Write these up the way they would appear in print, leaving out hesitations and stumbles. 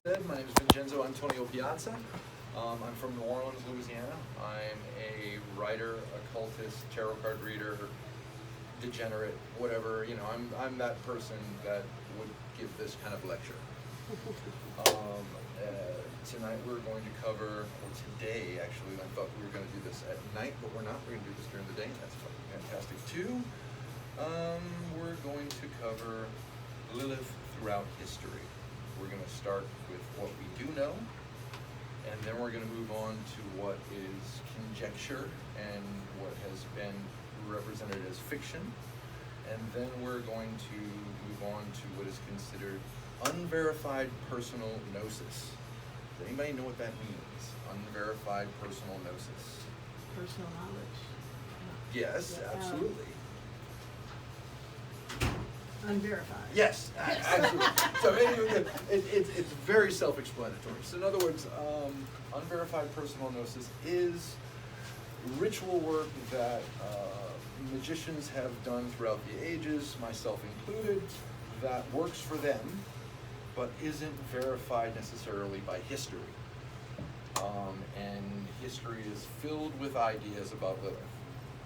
My name is Vincenzo Antonio Piazza. I'm from New Orleans, Louisiana. I'm a writer, occultist, tarot card reader, degenerate, whatever. You know, I'm that person that would give this kind of lecture. Tonight we're going to cover, or today actually, I thought we were going to do this at night, but we're not. We're going to do this during the day. That's fucking fantastic too. We're going to cover Lilith throughout history. We're going to start with what we do know, and then we're going to move on to what is conjecture and what has been represented as fiction, and then we're going to move on to what is considered unverified personal gnosis. Does anybody know what that means? Unverified personal gnosis. Personal knowledge. Yes, absolutely. Unverified. Yes, absolutely. So anyway, it's very self-explanatory. So in other words, unverified personal gnosis is ritual work that magicians have done throughout the ages, myself included, that works for them, but isn't verified necessarily by history. And history is filled with ideas about Lilith.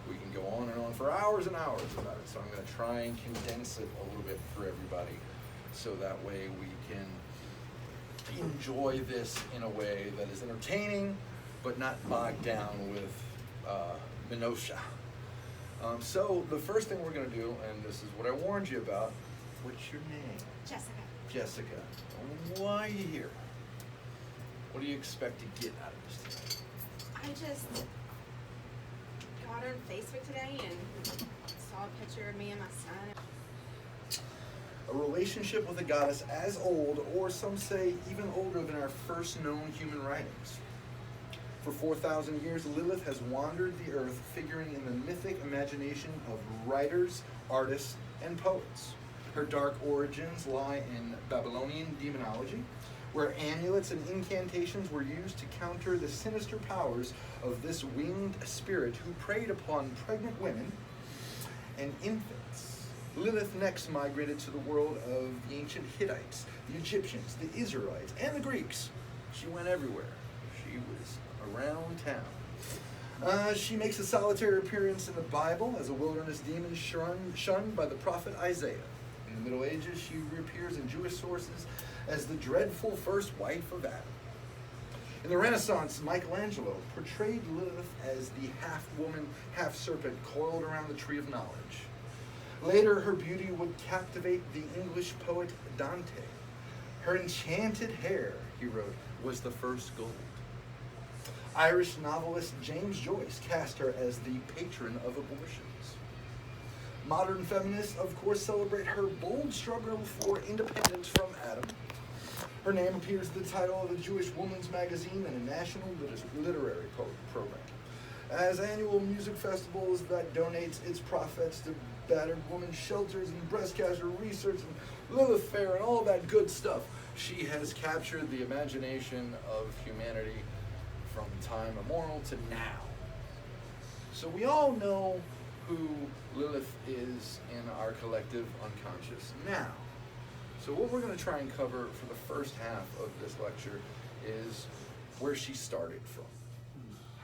We can go on and on for hours and hours about it, so I'm going to try and condense it a little bit for everybody, so that way we can enjoy this in a way that is entertaining, but not bogged down with minutiae. So the first thing we're going to do, and this is what I warned you about, what's your name? Jessica. Jessica. Why are you here? What do you expect to get out of this tonight? I just got on Facebook today and saw a picture of me and my son. A relationship with a goddess as old, or some say even older than our first known human writings. For 4,000 years, Lilith has wandered the earth, figuring in the mythic imagination of writers, artists, and poets. Her dark origins lie in Babylonian demonology, where amulets and incantations were used to counter the sinister powers of this winged spirit who preyed upon pregnant women and infants. Lilith next migrated to the world of the ancient Hittites, the Egyptians, the Israelites, and the Greeks. She went everywhere. She was around town. She makes a solitary appearance in the Bible as a wilderness demon shunned by the prophet Isaiah. In the Middle Ages, she reappears in Jewish sources as the dreadful first wife of Adam. In the Renaissance, Michelangelo portrayed Lilith as the half-woman, half-serpent coiled around the tree of knowledge. Later, her beauty would captivate the English poet Dante. Her enchanted hair, he wrote, was the first gold. Irish novelist James Joyce cast her as the patron of abortions. Modern feminists, of course, celebrate her bold struggle for independence from Adam. Her name appears in the title of a Jewish woman's magazine and a national literary program. As annual music festivals that donates its profits to battered women's shelters and breast cancer research and Lilith Fair and all that good stuff, she has captured the imagination of humanity from time immemorial to now. So we all know who Lilith is in our collective unconscious now. So what we're going to try and cover for the first half of this lecture is where she started from,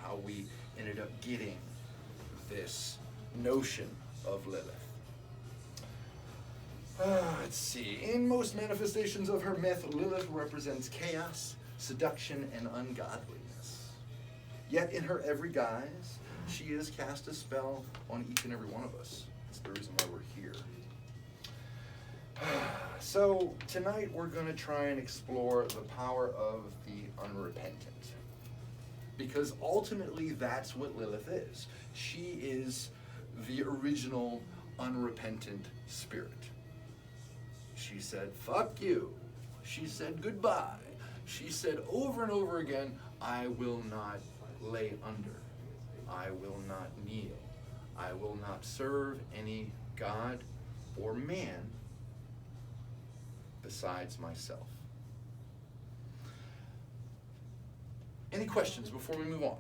how we ended up getting this notion of Lilith. Let's see. In most manifestations of her myth, Lilith represents chaos, seduction, and ungodliness. Yet in her every guise, she has cast a spell on each and every one of us. That's the reason why we're here. So tonight we're going to try and explore the power of the unrepentant. Because ultimately that's what Lilith is. She is the original unrepentant spirit. She said, fuck you. She said goodbye. She said over and over again, I will not lay under. I will not kneel. I will not serve any god or man besides myself. Any questions before we move on?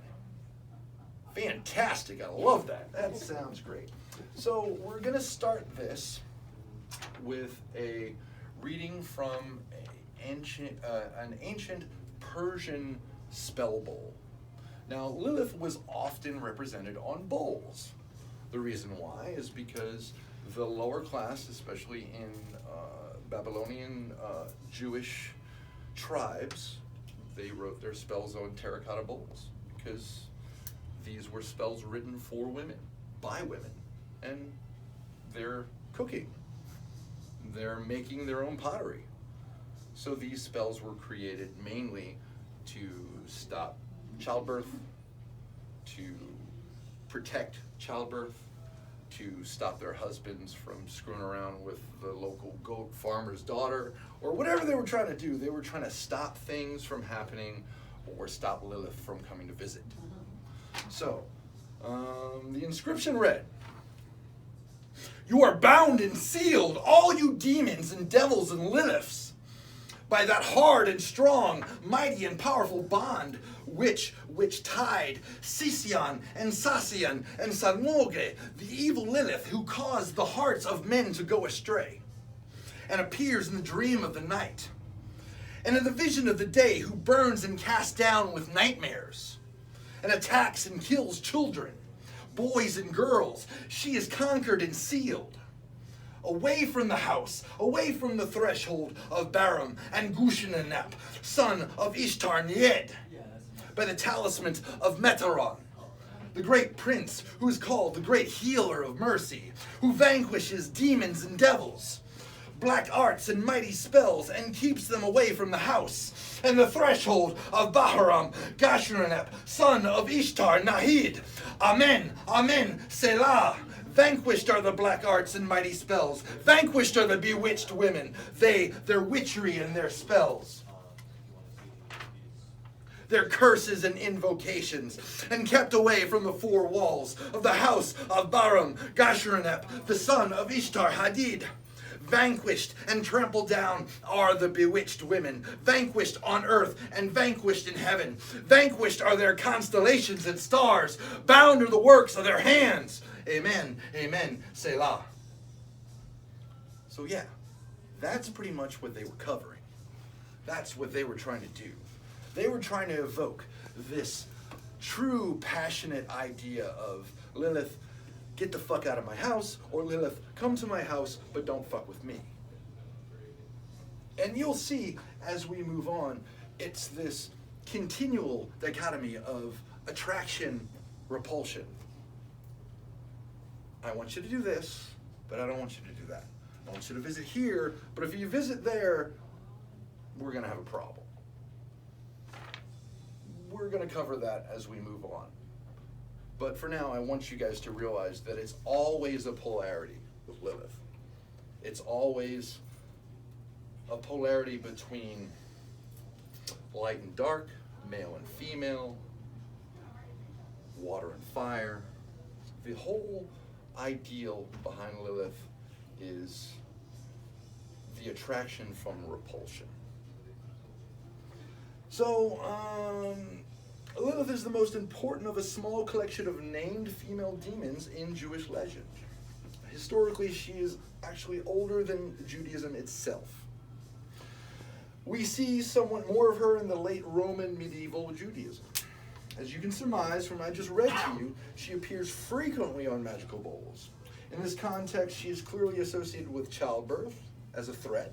Fantastic, I love that. That sounds great. So we're going to start this with a reading from ancient Persian spell bowl. Now, Lilith was often represented on bowls. The reason why is because the lower class, especially in Babylonian Jewish tribes, they wrote their spells on terracotta bowls because these were spells written for women, by women, and they're cooking. They're making their own pottery. So these spells were created mainly to stop childbirth, to protect childbirth, to stop their husbands from screwing around with the local goat farmer's daughter, or whatever they were trying to do. They were trying to stop things from happening or stop Lilith from coming to visit. So, the inscription read, "You are bound and sealed, all you demons and devils and Liliths, by that hard and strong, mighty and powerful bond which tied Sisian and Sasian and Salmoge, the evil Lilith who caused the hearts of men to go astray, and appears in the dream of the night, and in the vision of the day, who burns and casts down with nightmares, and attacks and kills children, boys and girls. She is conquered and sealed. Away from the house, away from the threshold of Baram and Gushananap, son of Ishtar Nied, by the talisman of Metaron, the great prince who is called the great healer of mercy, who vanquishes demons and devils, black arts and mighty spells, and keeps them away from the house, and the threshold of Baharam, Gashranep, son of Ishtar Nahid. Amen, amen, Selah. Vanquished are the black arts and mighty spells. Vanquished are the bewitched women, they, their witchery and their spells, their curses and invocations, and kept away from the four walls of the house of Baram, Gashranep, the son of Ishtar Hadid. Vanquished and trampled down are the bewitched women, vanquished on earth and vanquished in heaven. Vanquished are their constellations and stars, bound are the works of their hands. Amen, amen, Selah. So yeah, that's pretty much what they were covering. That's what they were trying to do. They were trying to evoke this true passionate idea of Lilith, get the fuck out of my house, or Lilith, come to my house, but don't fuck with me. And you'll see as we move on, it's this continual dichotomy of attraction, repulsion. I want you to do this, but I don't want you to do that. I want you to visit here, but if you visit there, we're going to have a problem. We're going to cover that as we move on. But for now, I want you guys to realize that it's always a polarity with Lilith. It's always a polarity between light and dark, male and female, water and fire. The whole ideal behind Lilith is the attraction from repulsion. So, Lilith is the most important of a small collection of named female demons in Jewish legend. Historically, she is actually older than Judaism itself. We see somewhat more of her in the late Roman medieval Judaism. As you can surmise from what I just read to you, she appears frequently on magical bowls. In this context, she is clearly associated with childbirth as a threat,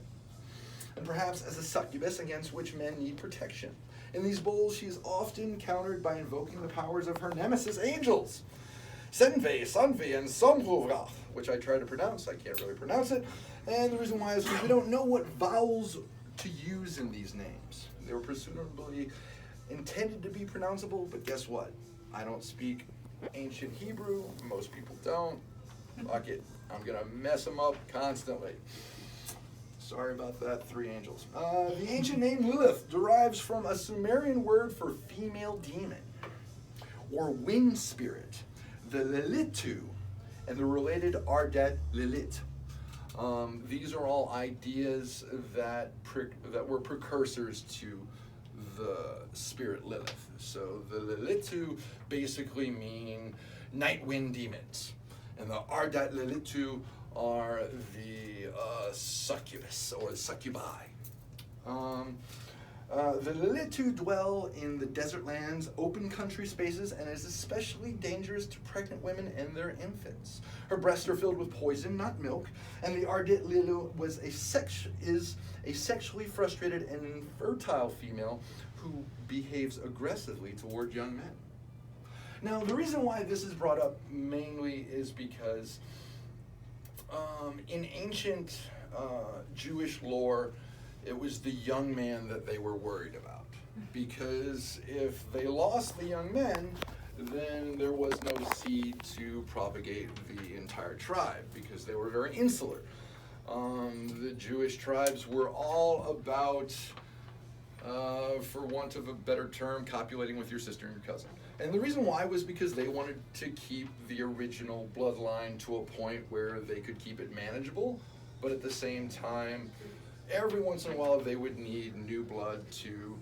and perhaps as a succubus against which men need protection. In these bowls, she is often countered by invoking the powers of her nemesis angels, Senve, Sanve, and Somhovrath, which I try to pronounce. I can't really pronounce it. And the reason why is because we don't know what vowels to use in these names. They were presumably intended to be pronounceable, but guess what? I don't speak ancient Hebrew. Most people don't. Fuck it. I'm going to mess them up constantly. Sorry about that, three angels. The ancient name Lilith derives from a Sumerian word for female demon, or wind spirit, the Lilitu, and the related Ardat Lilith. These are all ideas that were precursors to the spirit Lilith. So the Lilitu basically mean night wind demons, and the Ardat Lilitu are the succubus or the succubi. The Lilitu dwell in the desert lands, open country spaces, and is especially dangerous to pregnant women and their infants. Her breasts are filled with poison, not milk, and the Ardit Lilu is a sexually frustrated and infertile female who behaves aggressively toward young men. Now, the reason why this is brought up mainly is because in ancient Jewish lore, it was the young man that they were worried about. Because if they lost the young men, then there was no seed to propagate the entire tribe, because they were very insular. The Jewish tribes were all about, for want of a better term, copulating with your sister and your cousin. And the reason why was because they wanted to keep the original bloodline to a point where they could keep it manageable, but at the same time, every once in a while they would need new blood to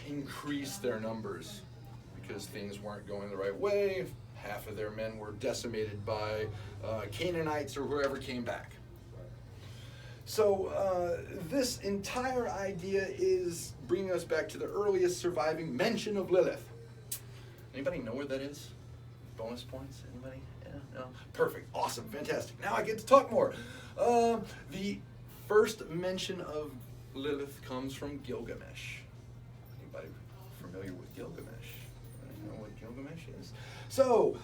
increase their numbers, because things weren't going the right way. Half of their men were decimated by Canaanites or whoever came back. So this entire idea is bringing us back to the earliest surviving mention of Lilith. Anybody know where that is? Bonus points? Anybody? Yeah, no? Perfect. Awesome. Fantastic. Now I get to talk more. The first mention of Lilith comes from Gilgamesh. Anybody familiar with Gilgamesh? Anybody know what Gilgamesh is? So,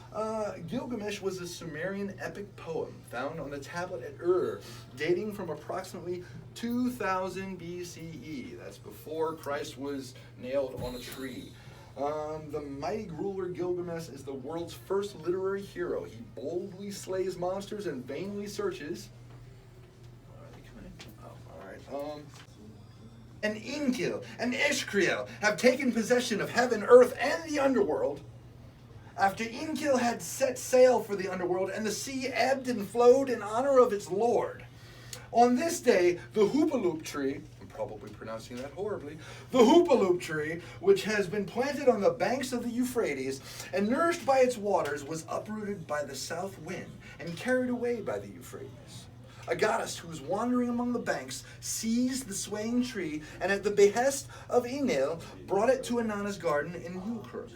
Gilgamesh was a Sumerian epic poem found on the tablet at Ur, dating from approximately 2000 BCE. That's before Christ was nailed on a tree. The mighty ruler Gilgamesh is the world's first literary hero. He boldly slays monsters and vainly searches. And Enlil and Ishcriel have taken possession of heaven, earth, and the underworld. After Enlil had set sail for the underworld, and the sea ebbed and flowed in honor of its lord. On this day, the Hoopaloop tree, I'm probably pronouncing that horribly, the Hoopaloop tree, which has been planted on the banks of the Euphrates and nourished by its waters, was uprooted by the south wind and carried away by the Euphrates. A goddess who was wandering among the banks seized the swaying tree and at the behest of Enlil brought it to Inanna's garden in Ulker.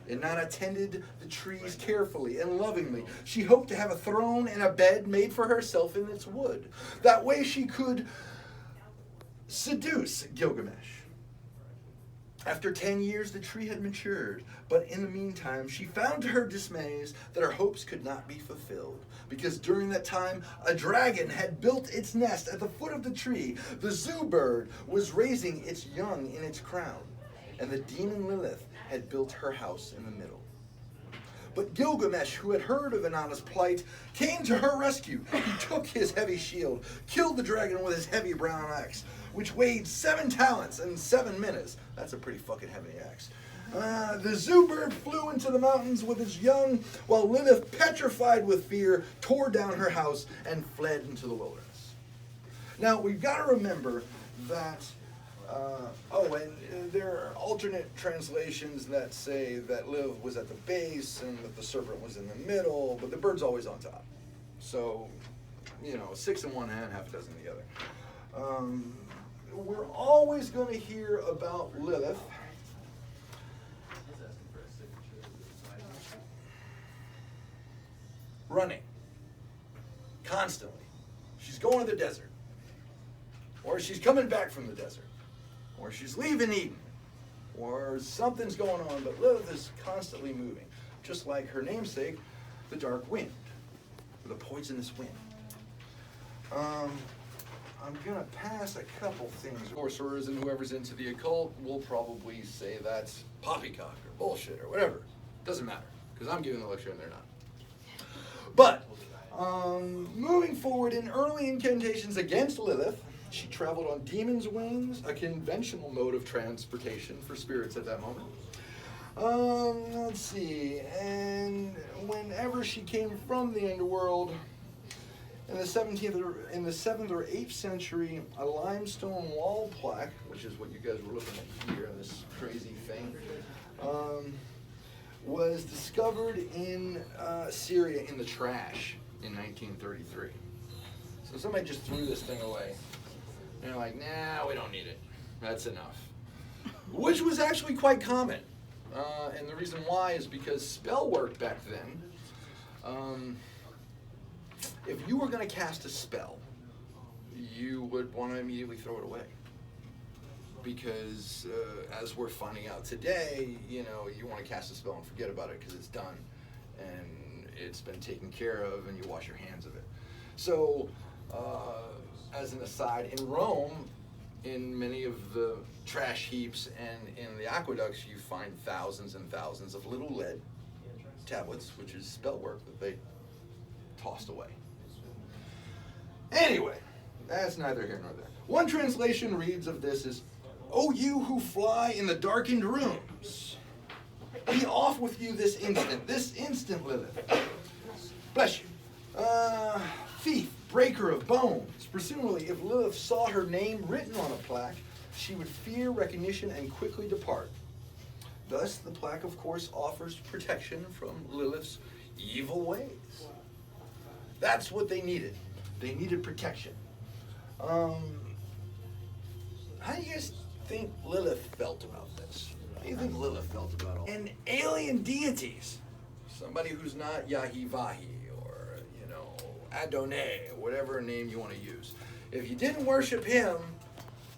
Inanna tended the trees carefully and lovingly. She hoped to have a throne and a bed made for herself in its wood. That way she could seduce Gilgamesh. After 10 years, the tree had matured, but in the meantime, she found to her dismays that her hopes could not be fulfilled, because during that time, a dragon had built its nest at the foot of the tree. The zoo bird was raising its young in its crown, and the demon Lilith had built her house in the middle. But Gilgamesh, who had heard of Inanna's plight, came to her rescue. He took his heavy shield, killed the dragon with his heavy brown axe, which weighed 7 talents and 7 minas. That's a pretty fucking heavy axe. The zoo bird flew into the mountains with its young, while Lilith, petrified with fear, tore down her house and fled into the wilderness. Now, we've got to remember that and there are alternate translations that say that Lilith was at the base and that the serpent was in the middle, but the bird's always on top. So, 6 in one hand, half a dozen in the other. We're always going to hear about Lilith running constantly. She's going to the desert, or she's coming back from the desert, or she's leaving Eden, or something's going on, but Lilith is constantly moving, just like her namesake, the dark wind, or the poisonous wind. I'm going to pass a couple things. Sorcerers and whoever's into the occult will probably say that's poppycock or bullshit or whatever. Doesn't matter, because I'm giving the lecture and they're not. But, moving forward in early incantations against Lilith, she traveled on demon's wings, a conventional mode of transportation for spirits at that moment. Let's see, and whenever she came from the underworld, in the 7th or 8th century, a limestone wall plaque, which is what you guys were looking at here, this crazy thing, was discovered in Syria in the trash in 1933. So somebody just threw this thing away. And they're like, nah, we don't need it. That's enough. Which was actually quite common. And the reason why is because spell work back then, if you were going to cast a spell, you would want to immediately throw it away. Because as we're finding out today, you know, you want to cast a spell and forget about it because it's done and it's been taken care of and you wash your hands of it. So, as an aside, in Rome, in many of the trash heaps and in the aqueducts, you find thousands and thousands of little lead tablets, which is spell work that they tossed away. Anyway, that's neither here nor there. One translation reads of this as, "O you who fly in the darkened rooms, be off with you this instant, Lilith. Bless you. Thief, breaker of bones." Presumably, if Lilith saw her name written on a plaque, she would fear recognition and quickly depart. Thus, the plaque, of course, offers protection from Lilith's evil ways. That's what they needed. They needed protection. How do you guys think Lilith felt about this? How do you think Lilith felt about all? And alien deities. Somebody who's not Yahivahi or, you know, Adonai, whatever name you want to use. If you didn't worship him,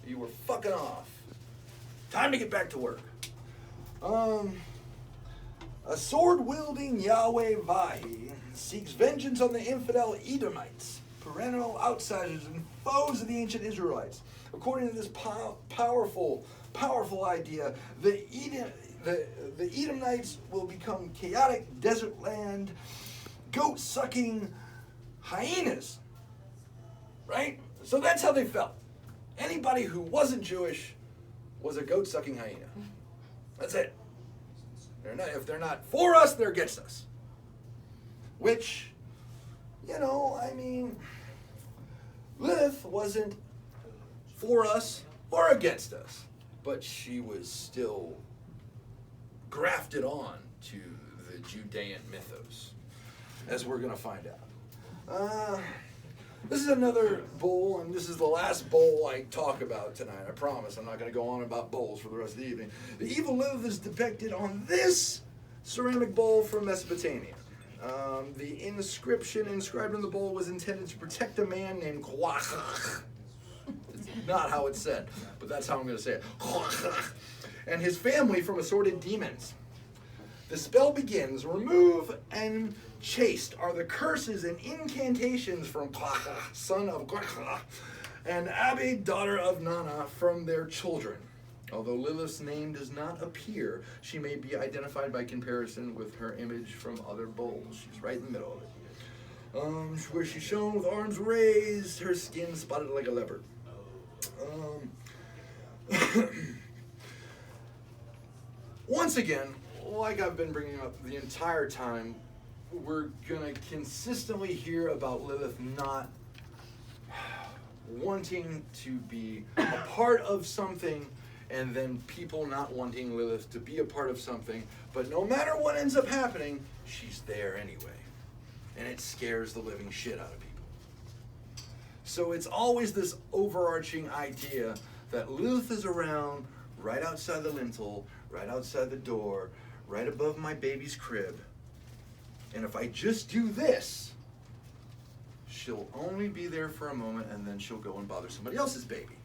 you were fucking off. Time to get back to work. A sword-wielding Yahweh Vahi seeks vengeance on the infidel Edomites, perennial outsiders and foes of the ancient Israelites. According to this powerful idea, the Edomites will become chaotic desert land, goat-sucking hyenas. Right? So that's how they felt. Anybody who wasn't Jewish was a goat-sucking hyena. That's it. If they're not for us, they're against us. Which, you know, I mean, Lilith wasn't for us or against us, but she was still grafted on to the Judean mythos, as we're going to find out. This is another bowl, and this is the last bowl I talk about tonight. I promise I'm not going to go on about bowls for the rest of the evening. The evil Lilith is depicted on this ceramic bowl from Mesopotamia. The inscription inscribed on the bowl was intended to protect a man named Kwach. It's not how it's said, but that's how I'm going to say it. And his family from assorted demons. The spell begins, remove and chaste are the curses and incantations from Kwach, son of Kwach, and Abi, daughter of Nana, from their children. Although Lilith's name does not appear, she may be identified by comparison with her image from other bowls. She's right in the middle of it. Where she's shown with arms raised, her skin spotted like a leopard. Once again, like I've been bringing up the entire time, we're going to consistently hear about Lilith not wanting to be a part of something, and then people not wanting Lilith to be a part of something. But no matter what ends up happening, she's there anyway. And it scares the living shit out of people. So it's always this overarching idea that Lilith is around right outside the lintel, right outside the door, right above my baby's crib. And if I just do this, she'll only be there for a moment and then she'll go and bother somebody else's baby.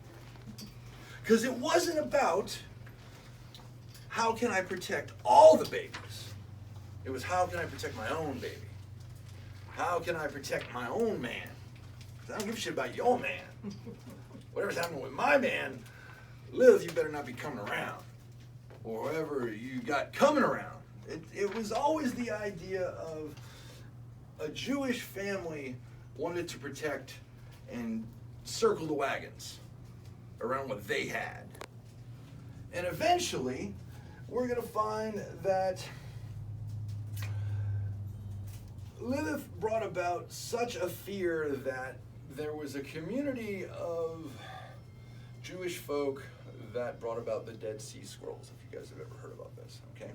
Because it wasn't about how can I protect all the babies. It was how can I protect my own baby. How can I protect my own man? Because I don't give a shit about your man. Whatever's happening with my man, Lilith, you better not be coming around. Or whoever you got coming around. It was always the idea of a Jewish family wanted to protect and circle the wagons around what they had. And eventually, we're going to find that Lilith brought about such a fear that there was a community of Jewish folk that brought about the Dead Sea Scrolls, if you guys have ever heard about this, okay?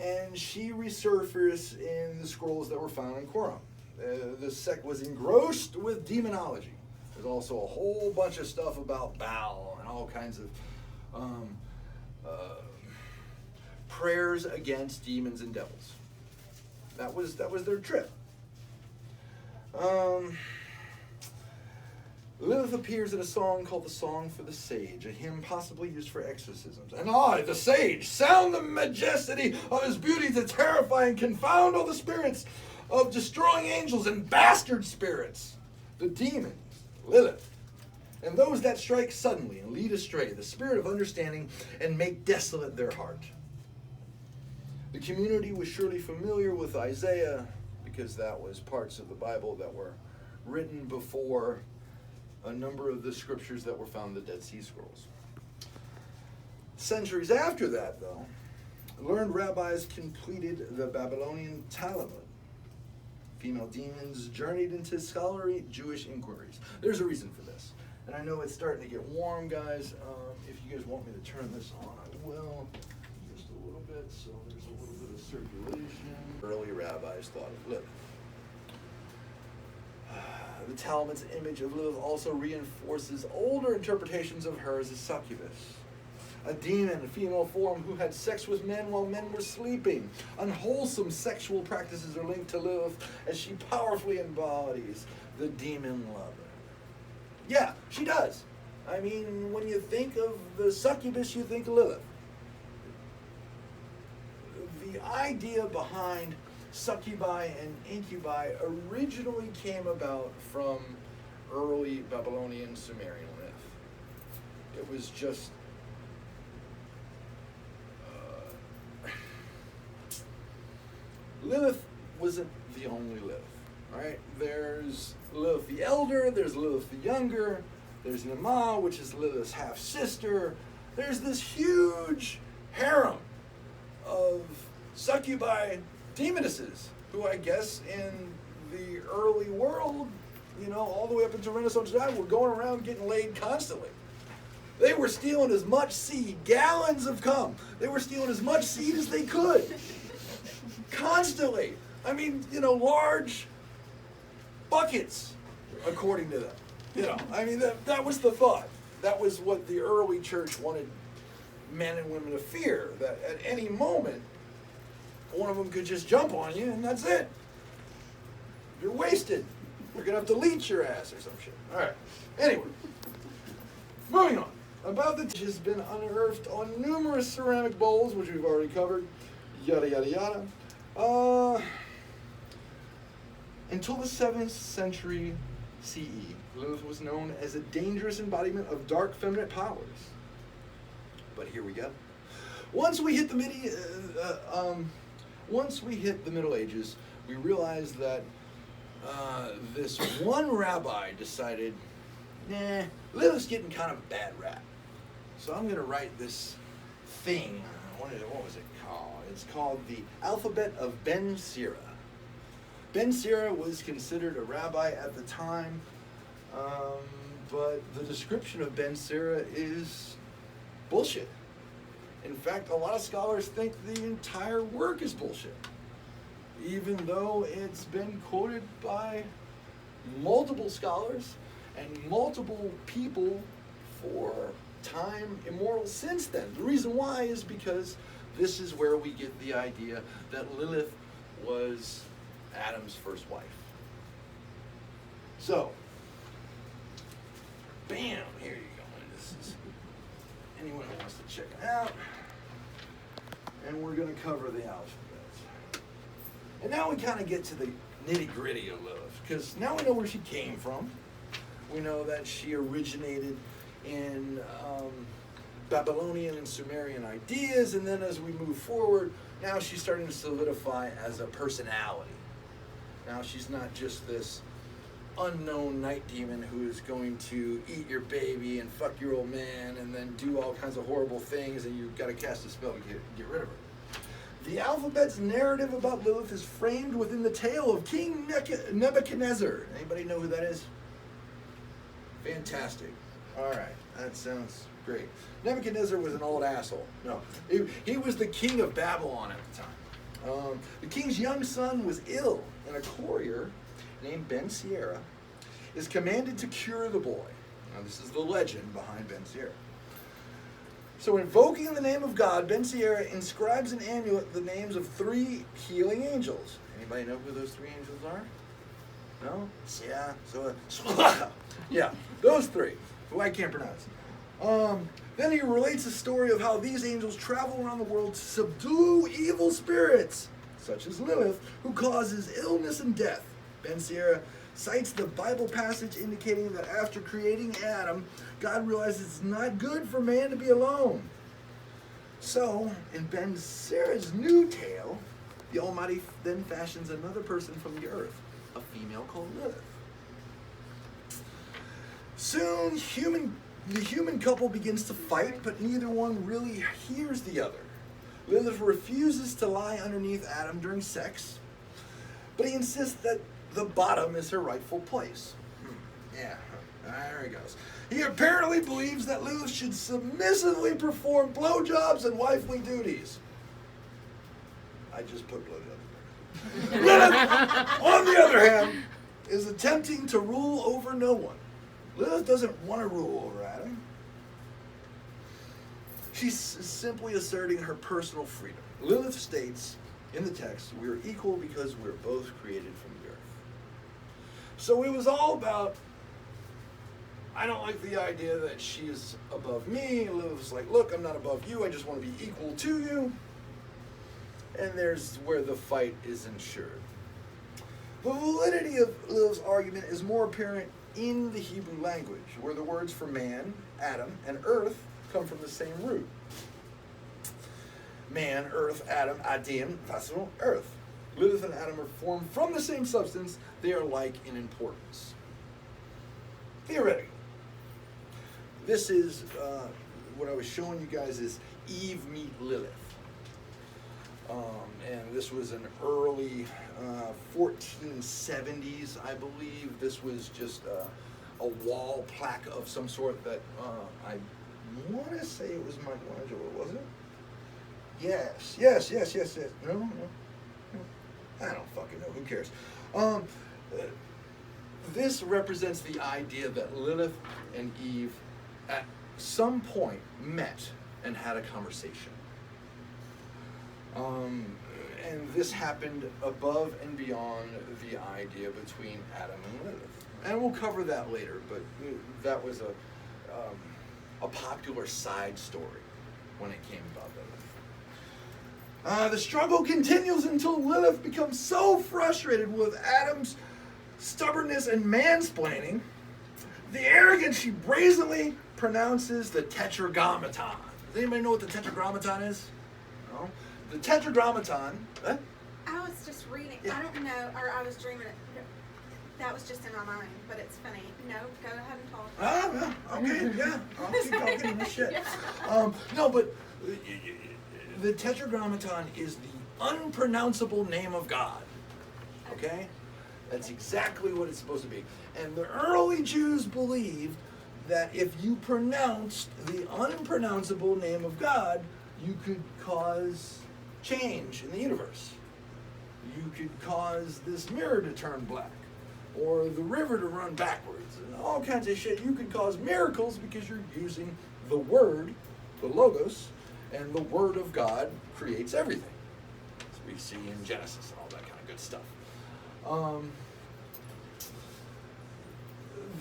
And she resurfaced in the scrolls that were found in Qumran. The sect was engrossed with demonology. There's also a whole bunch of stuff about Baal and all kinds of prayers against demons and devils. That was their trip. Lilith appears in a song called The Song for the Sage, a hymn possibly used for exorcisms. And I, the sage, sound the majesty of his beauty to terrify and confound all the spirits of destroying angels and bastard spirits, the demons, Lilith, and those that strike suddenly and lead astray the spirit of understanding and make desolate their heart. The community was surely familiar with Isaiah because that was parts of the Bible that were written before a number of the scriptures that were found in the Dead Sea Scrolls. Centuries after that, though, learned rabbis completed the Babylonian Talmud. Female demons journeyed into scholarly Jewish inquiries. There's a reason for this. And I know it's starting to get warm, guys. If you guys want me to turn this on, I will. Just a little bit, so there's a little bit of circulation. Early rabbis thought of Lilith. The Talmud's image of Lilith also reinforces older interpretations of her as a succubus, a demon in female form who had sex with men while men were sleeping. Unwholesome sexual practices are linked to Lilith as she powerfully embodies the demon lover. Yeah, she does. I mean, when you think of the succubus, you think of Lilith. The idea behind succubi and incubi originally came about from early Babylonian Sumerian myth. It was just Lilith wasn't the only Lilith, right? There's Lilith the elder, there's Lilith the younger, there's Nama, which is Lilith's half-sister. There's this huge harem of succubi demonesses who, I guess, in the early world, all the way up into Renaissance time, were going around getting laid constantly. They were stealing as much seed, gallons of cum. They were stealing as much seed as they could. Constantly. I mean, large buckets, according to them. I mean, that was the thought. That was what the early church wanted men and women to fear, that at any moment, one of them could just jump on you, and that's it. You're wasted. You're going to have to leech your ass or some shit. All right. Anyway, moving on. About the has been unearthed on numerous ceramic bowls, which we've already covered. Yada, yada, yada. Until the 7th century CE, Lilith was known as a dangerous embodiment of dark feminine powers. But here we go. Once we hit the Middle Ages, we realized that this one rabbi decided, Lilith's getting kind of a bad rap. So I'm going to write this thing. What was it called? It's called the Alphabet of Ben Sira. Ben Sira was considered a rabbi at the time, but the description of Ben Sira is bullshit. In fact, a lot of scholars think the entire work is bullshit, even though it's been quoted by multiple scholars and multiple people for time immortal since then. The reason why is because this is where we get the idea that Lilith was Adam's first wife. So, bam, here you go. This is anyone who wants to check it out. And we're going to cover the alphabet. And now we kind of get to the nitty-gritty of Lilith, because now we know where she came from. We know that she originated in Babylonian and Sumerian ideas, and then as we move forward, now she's starting to solidify as a personality. Now she's not just this unknown night demon who is going to eat your baby and fuck your old man and then do all kinds of horrible things, and you've got to cast a spell to get rid of her. The alphabet's narrative about Lilith is framed within the tale of King Nebuchadnezzar. Anybody know who that is? Fantastic. All right, that sounds great. Nebuchadnezzar was an old asshole. No, he was the king of Babylon at the time. The king's young son was ill, and a courier named Ben Sira is commanded to cure the boy. Now, this is the legend behind Ben Sierra. So, invoking the name of God, Ben Sierra inscribes an amulet the names of 3 healing angels. Anybody know who those 3 angels are? No? Yeah. So, yeah, those 3, who I can't pronounce. Then he relates the story of how these angels travel around the world to subdue evil spirits, such as Lilith, who causes illness and death. Ben Sierra cites the Bible passage indicating that after creating Adam, God realizes it's not good for man to be alone. So, in Ben Sierra's new tale, the Almighty then fashions another person from the earth, a female called Lilith. Soon, the human couple begins to fight, but neither one really hears the other. Lilith refuses to lie underneath Adam during sex, but he insists that the bottom is her rightful place. Yeah, there he goes. He apparently believes that Lilith should submissively perform blowjobs and wifely duties. I just put blowjobs in there. Lilith, on the other hand, is attempting to rule over no one. Lilith doesn't want to rule over Adam. She's simply asserting her personal freedom. Lilith states in the text, we are equal because we're both created from the earth. So it was all about, I don't like the idea that she is above me. And Lilith's like, look, I'm not above you. I just want to be equal to you. And there's where the fight is ensured. The validity of Lilith's argument is more apparent in the Hebrew language, where the words for man, Adam, and earth come from the same root. Man, earth, Adam, Adim, vessel, earth. Lilith and Adam are formed from the same substance. They are like in importance. Theoretically, this is what I was showing you guys is Eve meet Lilith. And this was an early 1470s, I believe. This was just a wall plaque of some sort that I want to say it was Michelangelo, was it? Yes. No. I don't fucking know. Who cares? This represents the idea that Lilith and Eve at some point met and had a conversation. And this happened above and beyond the idea between Adam and Lilith. And we'll cover that later, but that was a popular side story when it came about Lilith. The struggle continues until Lilith becomes so frustrated with Adam's stubbornness and mansplaining, the arrogance she brazenly pronounces the Tetragrammaton. Does anybody know what the Tetragrammaton is? No? The Tetragrammaton. I was just reading. Yeah. I don't know, or I was dreaming it. That was just in my mind, but it's funny. No, go ahead and talk. Okay, yeah. I'll keep talking this shit. Yeah. No, but the Tetragrammaton is the unpronounceable name of God. Okay? That's exactly what it's supposed to be. And the early Jews believed that if you pronounced the unpronounceable name of God, you could cause change in the universe. You could cause this mirror to turn black, or the river to run backwards, and all kinds of shit. You could cause miracles because you're using the word, the logos, and the word of God creates everything. As we see in Genesis and all that kind of good stuff.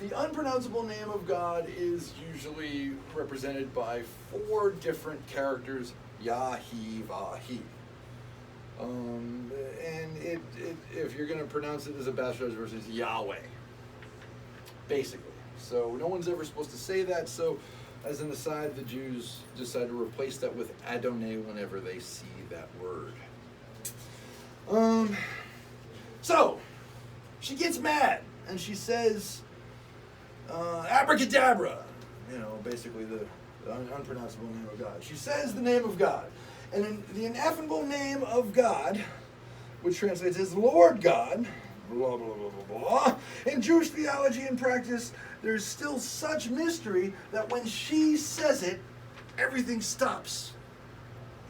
The unpronounceable name of God is usually represented by 4 different characters, Yah, He, Vah, He. And if you're going to pronounce it as a bastard versus Yahweh, basically. So no one's ever supposed to say that. So as an aside, the Jews decide to replace that with Adonai whenever they see that word. So she gets mad and she says, abracadabra, basically the unpronounceable name of God. She says the name of God. And in the ineffable name of God, which translates as Lord God, blah, blah, blah, blah, blah. In Jewish theology and practice, there's still such mystery that when she says it, everything stops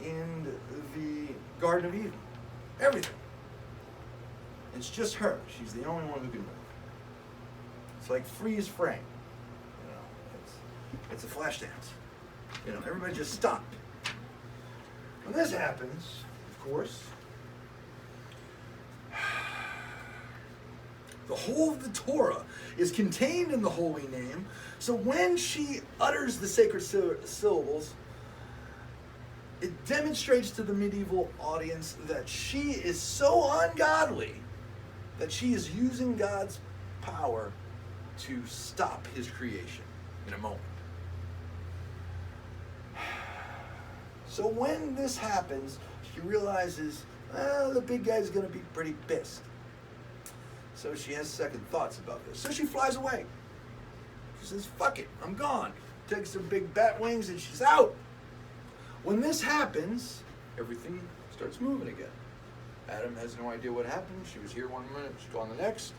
in the Garden of Eden. Everything. It's just her. She's the only one who can move. It's like freeze frame. You know, it's a flash dance. You know, everybody just stop. When this happens, of course, the whole of the Torah is contained in the holy name. So when she utters the sacred syllables, it demonstrates to the medieval audience that she is so ungodly that she is using God's power to stop his creation in a moment. So when this happens, she realizes, well, the big guy's going to be pretty pissed. So she has second thoughts about this. So she flies away. She says, fuck it, I'm gone. Takes her big bat wings and she's out. When this happens, everything starts moving again. Adam has no idea what happened. She was here one minute, she's gone the next.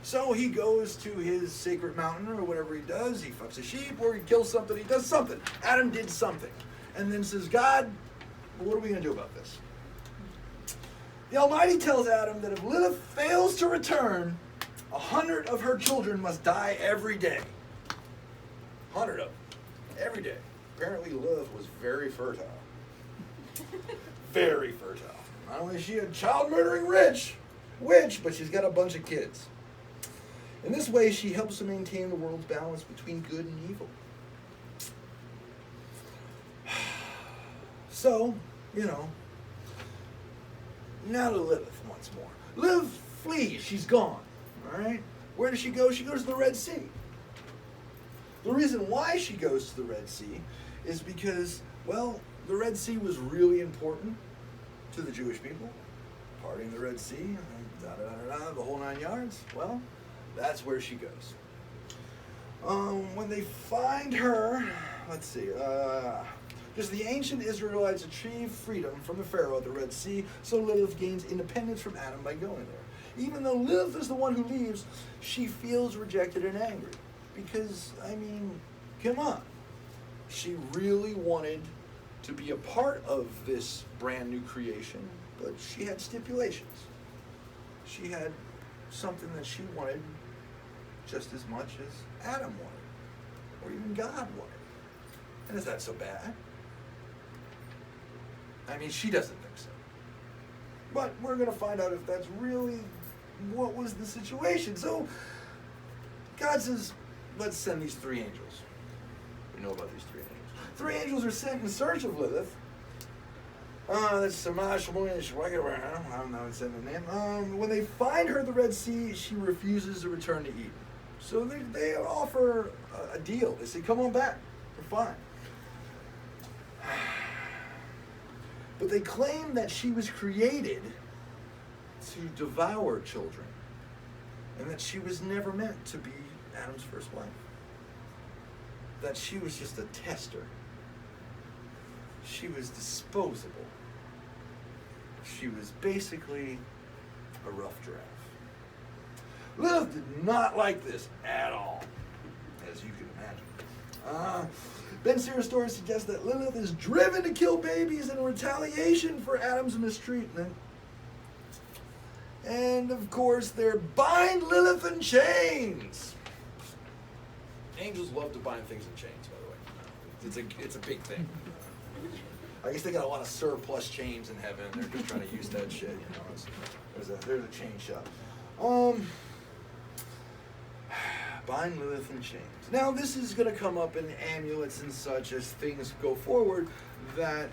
So he goes to his sacred mountain or whatever he does. He fucks a sheep or he kills something. He does something. Adam did something. And then says, God, what are we going to do about this? The Almighty tells Adam that if Lilith fails to return, 100 of her children must die every day. 100 of them. Every day. Apparently Lilith was very fertile. Very fertile. Not only is she a child-murdering witch, but she's got a bunch of kids. In this way, she helps to maintain the world's balance between good and evil. So, you know, now to Lilith once more. Lilith flees. She's gone. All right? Where does she go? She goes to the Red Sea. The reason why she goes to the Red Sea is because, well, the Red Sea was really important to the Jewish people. Parting the Red Sea, the whole 9 yards. Well, that's where she goes. When they find her, let's see, because the ancient Israelites achieved freedom from the Pharaoh at the Red Sea, so Lilith gains independence from Adam by going there. Even though Lilith is the one who leaves, she feels rejected and angry. Because, I mean, come on. She really wanted to be a part of this brand new creation, but she had stipulations. She had something that she wanted just as much as Adam wanted, or even God wanted. And is that so bad? I mean, she doesn't think so. But we're going to find out if that's really what was the situation. So God says, let's send these 3 angels. We know about these 3 angels. 3 angels are sent in search of Lilith. That's Samash, I'm not saying the name. When they find her at the Red Sea, she refuses to return to Eden. So they offer a deal. They say, come on back. We're fine. But they claim that she was created to devour children, and that she was never meant to be Adam's first wife. That she was just a tester. She was disposable. She was basically a rough draft. Lilith did not like this at all, as you can imagine. Ben Sira's story suggests that Lilith is driven to kill babies in retaliation for Adam's mistreatment. And of course, they're bind Lilith in chains. Angels love to bind things in chains, by the way. It's a big thing. I guess they got a lot of surplus chains in heaven. They're just trying to use that shit. You know, there's a chain shop. Bind Lilith in chains. Now, this is going to come up in amulets and such as things go forward, that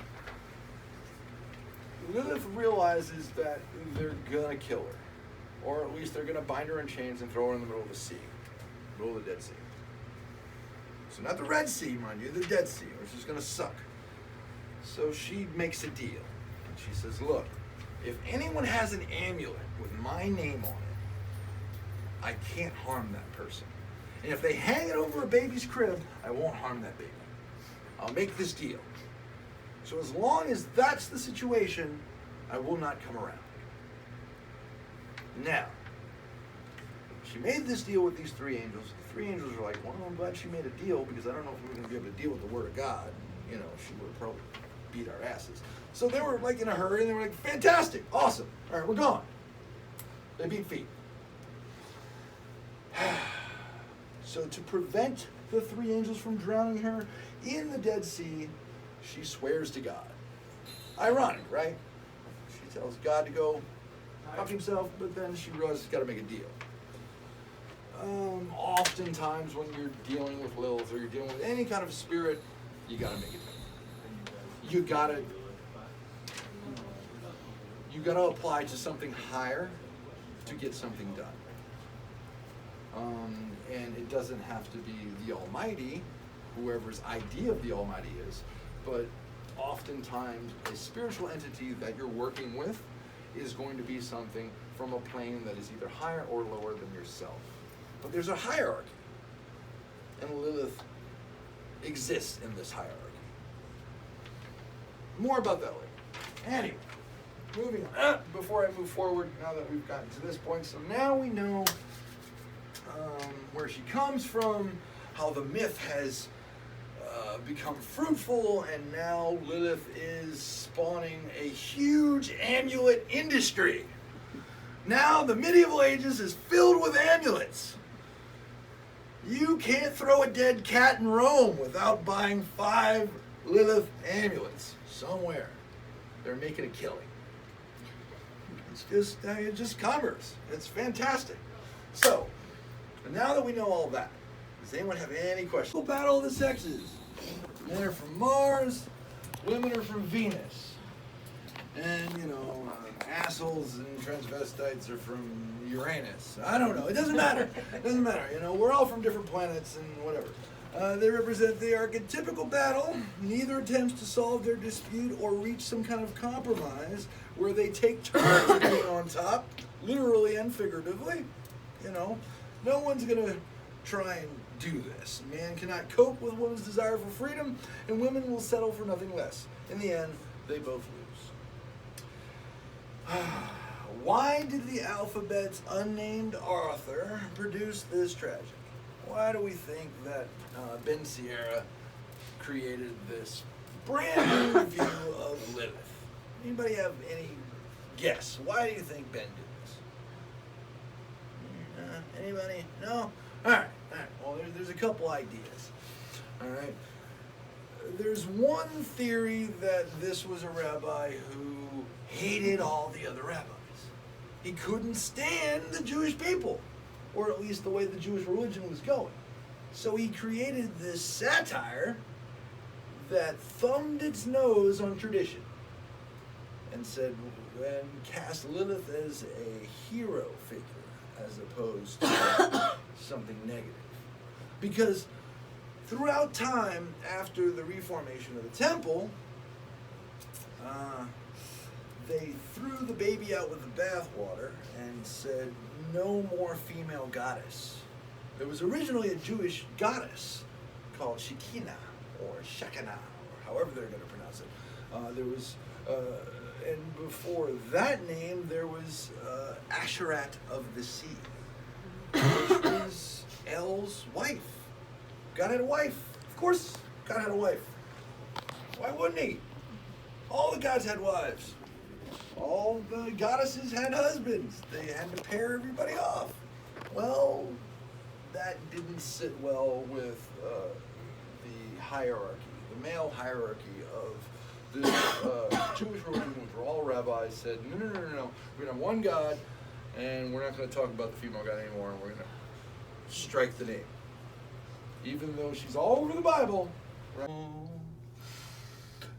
Lilith realizes that they're going to kill her. Or at least they're going to bind her in chains and throw her in the middle of the sea. Middle of the Dead Sea. So not the Red Sea, mind you, the Dead Sea, which is going to suck. So she makes a deal. And she says, look, if anyone has an amulet with my name on it, I can't harm that person. And if they hang it over a baby's crib, I won't harm that baby. I'll make this deal. So as long as that's the situation, I will not come around. Now, she made this deal with these 3 angels. The 3 angels are like, well, I'm glad she made a deal, because I don't know if we're going to be able to deal with the word of God. You know, she would have probably beat our asses. So they were like in a hurry, and they were like, fantastic, awesome. All right, we're gone. They beat feet. So to prevent the three angels from drowning her in the Dead Sea, she swears to God. Ironic, right? She tells God to go fuck himself, but then she realizes she's got to make a deal. Oftentimes when you're dealing with Lilith or you're dealing with any kind of spirit, you got to make a deal. You got to apply to something higher to get something done. And it doesn't have to be the Almighty, whoever's idea of the Almighty is, but oftentimes a spiritual entity that you're working with is going to be something from a plane that is either higher or lower than yourself. But there's a hierarchy, and Lilith exists in this hierarchy. More about that later. Anyway, moving on. Before I move forward, now that we've gotten to this point, so now we know where she comes from, how the myth has become fruitful, and now Lilith is spawning a huge amulet industry. Now the medieval ages is filled with amulets. You can't throw a dead cat in Rome without buying 5 Lilith amulets somewhere. They're making a killing. It's just commerce. It's fantastic. So, now that we know all that, does anyone have any questions? We'll battle the sexes. Men are from Mars, women are from Venus. And, assholes and transvestites are from Uranus. I don't know. It doesn't matter. It doesn't matter. We're all from different planets and whatever. They represent the archetypical battle. Neither attempts to solve their dispute or reach some kind of compromise where they take turns being on top, literally and figuratively. No one's going to try and do this. Man cannot cope with woman's desire for freedom, and women will settle for nothing less. In the end, they both lose. Why did the alphabet's unnamed author produce this tragedy? Why do we think that Ben Sierra created this brand new review of Lilith? Anybody have any guess? Why do you think Ben did this? Anybody? No? All right. Well, there's a couple ideas. All right. There's one theory that this was a rabbi who hated all the other rabbis. He couldn't stand the Jewish people, or at least the way the Jewish religion was going. So he created this satire that thumbed its nose on tradition and cast Lilith as a hero figure as opposed to something negative. Because throughout time, after the reformation of the temple, they threw the baby out with the bathwater and said, no more female goddess. There was originally a Jewish goddess called Shekinah or Shekinah, or however they're going to pronounce it. And before that name, there was Asherat of the Sea, which was El's wife. God had a wife. Of course, God had a wife. Why wouldn't he? All the gods had wives. All the goddesses had husbands. They had to pair everybody off. Well, that didn't sit well with the hierarchy, the male hierarchy of the Jewish religion, which were all rabbis, said, no. We're going to have one God, and we're not going to talk about the female God anymore, and we're going to strike the name. Even though she's all over the Bible. Right?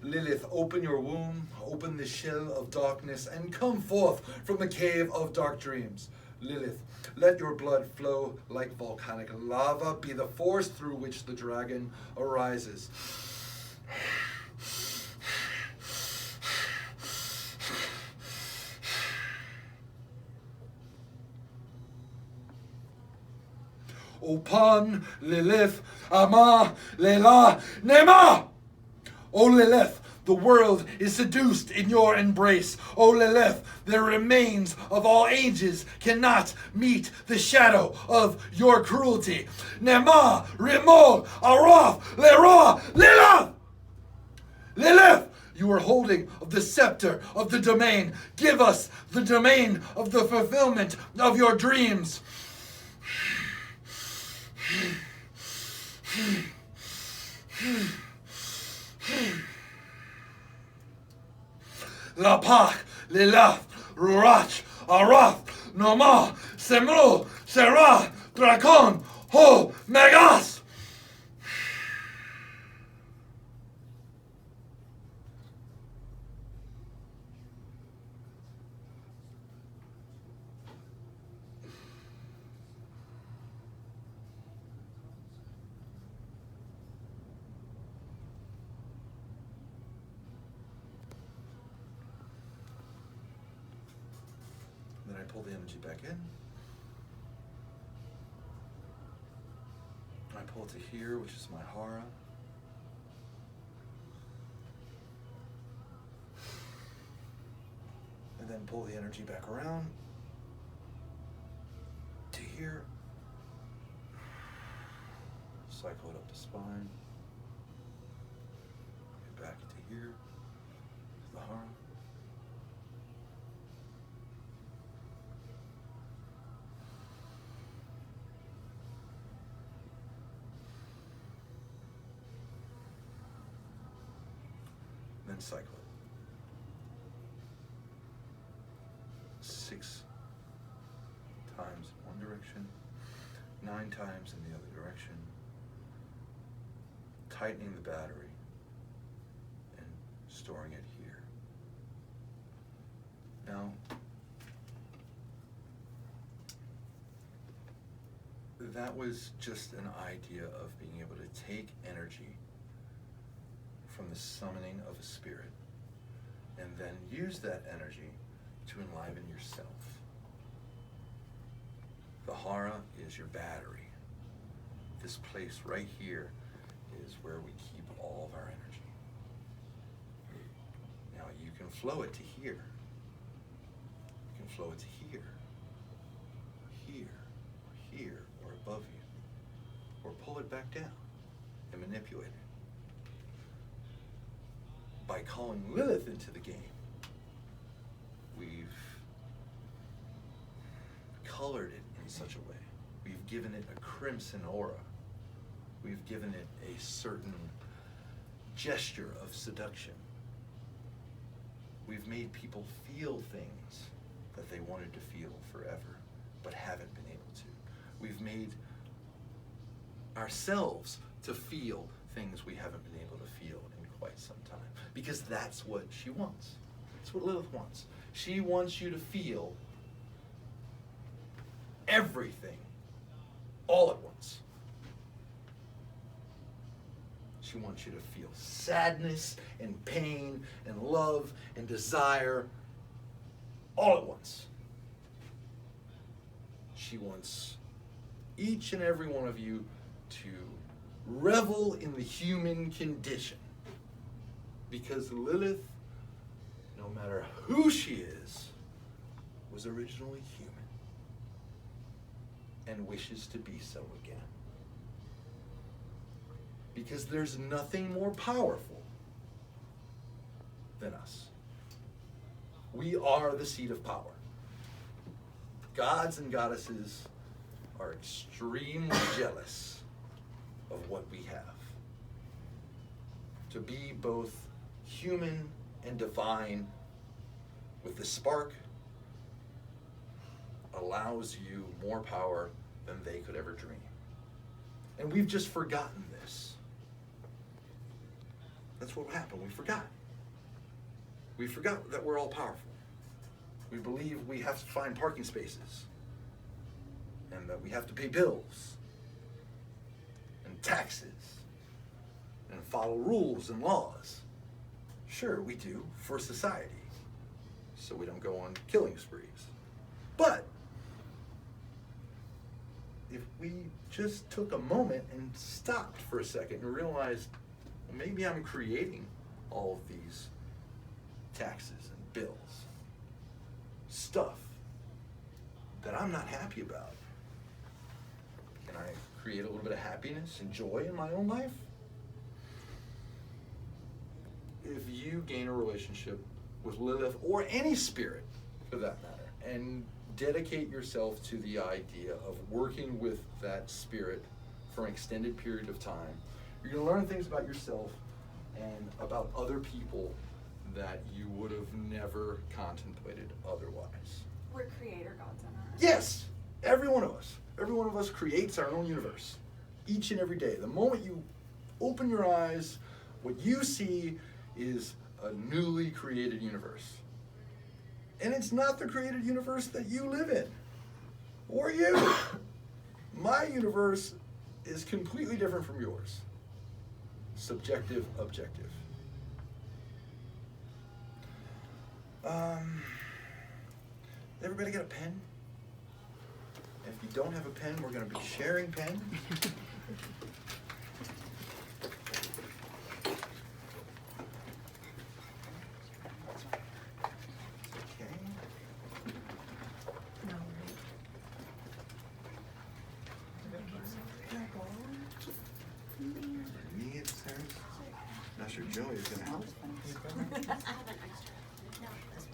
Lilith, open your womb, open the shell of darkness, and come forth from the cave of dark dreams. Lilith, let your blood flow like volcanic lava, be the force through which the dragon arises. Upon Lilith, Ama, Lela, Nema! O Lilith, the world is seduced in your embrace. O Lilith, the remains of all ages cannot meet the shadow of your cruelty. Nema, Remo, Araf, Lera, Lilith! Lilith, you are holding of the scepter of the domain. Give us the domain of the fulfillment of your dreams. La Pak, Lilith, Rurach, Arath, Noma, Semru, Serah, Dracon, Ho, Megas. Then I pull the energy back in. I pull it to here, which is my hara. And then pull the energy back around to here. Cycle it up the spine. Get back to here, to the hara. Then cycle it. 6 times in one direction, 9 times in the other direction, tightening the battery and storing it here. Now, that was just an idea of being able to take energy from the summoning of a spirit and then use that energy to enliven yourself. The hara is your battery. This place right here is where we keep all of our energy. Now you can flow it to here. You can flow it to here, or above you, or pull it back down and manipulate it. By calling Lilith into the game, we've colored it in such a way. We've given it a crimson aura. We've given it a certain gesture of seduction. We've made people feel things that they wanted to feel forever, but haven't been able to. We've made ourselves to feel things we haven't been able to feel in quite some time, because that's what she wants. That's what Lilith wants. She wants you to feel everything all at once. She wants you to feel sadness and pain and love and desire all at once. She wants each and every one of you to revel in the human condition. Because Lilith, no matter who she is, was originally human and wishes to be so again. Because there's nothing more powerful than us. We are the seat of power. Gods and goddesses are extremely jealous of what we have. To be both human and divine with the spark allows you more power than they could ever dream. And we've just forgotten this. That's what happened. We forgot. We forgot that we're all powerful. We believe we have to find parking spaces and that we have to pay bills and taxes and follow rules and laws. Sure, we do for society, so we don't go on killing sprees. But if we just took a moment and stopped for a second and realized, well, maybe I'm creating all of these taxes and bills, stuff that I'm not happy about. Can I create a little bit of happiness and joy in my own life? If you gain a relationship with Lilith or any spirit for that matter, and dedicate yourself to the idea of working with that spirit for an extended period of time. You're going to learn things about yourself and about other people that you would have never contemplated otherwise. We're creator gods on earth. Yes, every one of us. Every one of us creates our own universe each and every day. The moment you open your eyes, what you see is a newly created universe. And it's not the created universe that you live in, or you. My universe is completely different from yours. Subjective, objective. Everybody got a pen? If you don't have a pen, we're going to be sharing pens. Okay. No, Me, it says. Master Joey is going to help. I have an extra. No,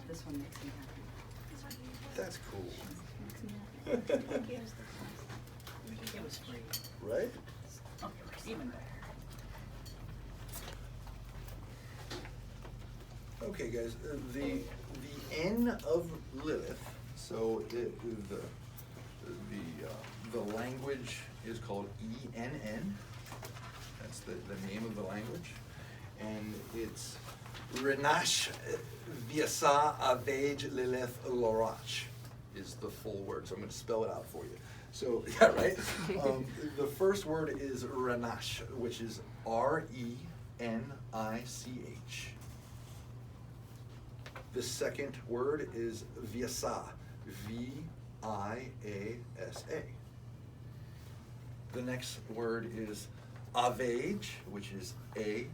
This one makes me happy. That's cool. It was free. Right? Oh, even better. Okay, guys. The N of Lilith. So the language is called ENN. That's the name of the language, and it's Renash Viasa Avage Lilith Lorach is the full word. So I'm going to spell it out for you. So yeah, right. The first word is Renash, which is RENICH. The second word is Viasa, VIASA. The next word is Avage, which is AVAGE.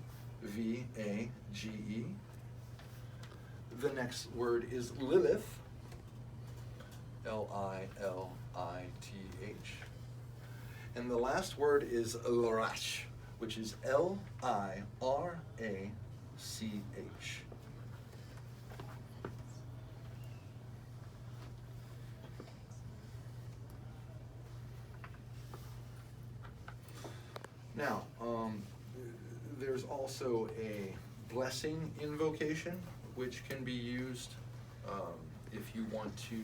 The next word is Lilith, LILITH. And the last word is Lorach, which is LIRACH. Now, there's also a blessing invocation, which can be used if you want to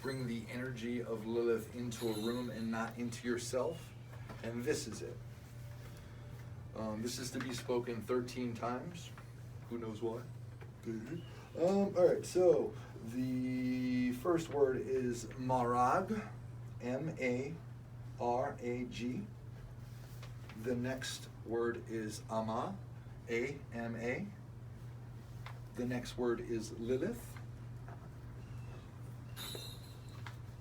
bring the energy of Lilith into a room and not into yourself. And this is it. This is to be spoken 13 times. Who knows why? Good. All right, so the first word is Marag, M-A-R-A-G. The next word is Ama, A-M-A. The next word is Lilith.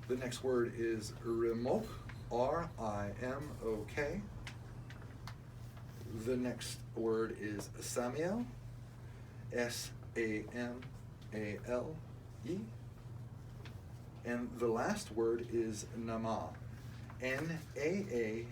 The next word is Rimok, R-I-M-O-K. The next word is Samiel, S-A-M-A-L-E. And the last word is Nama, N-A-A-M-A-H.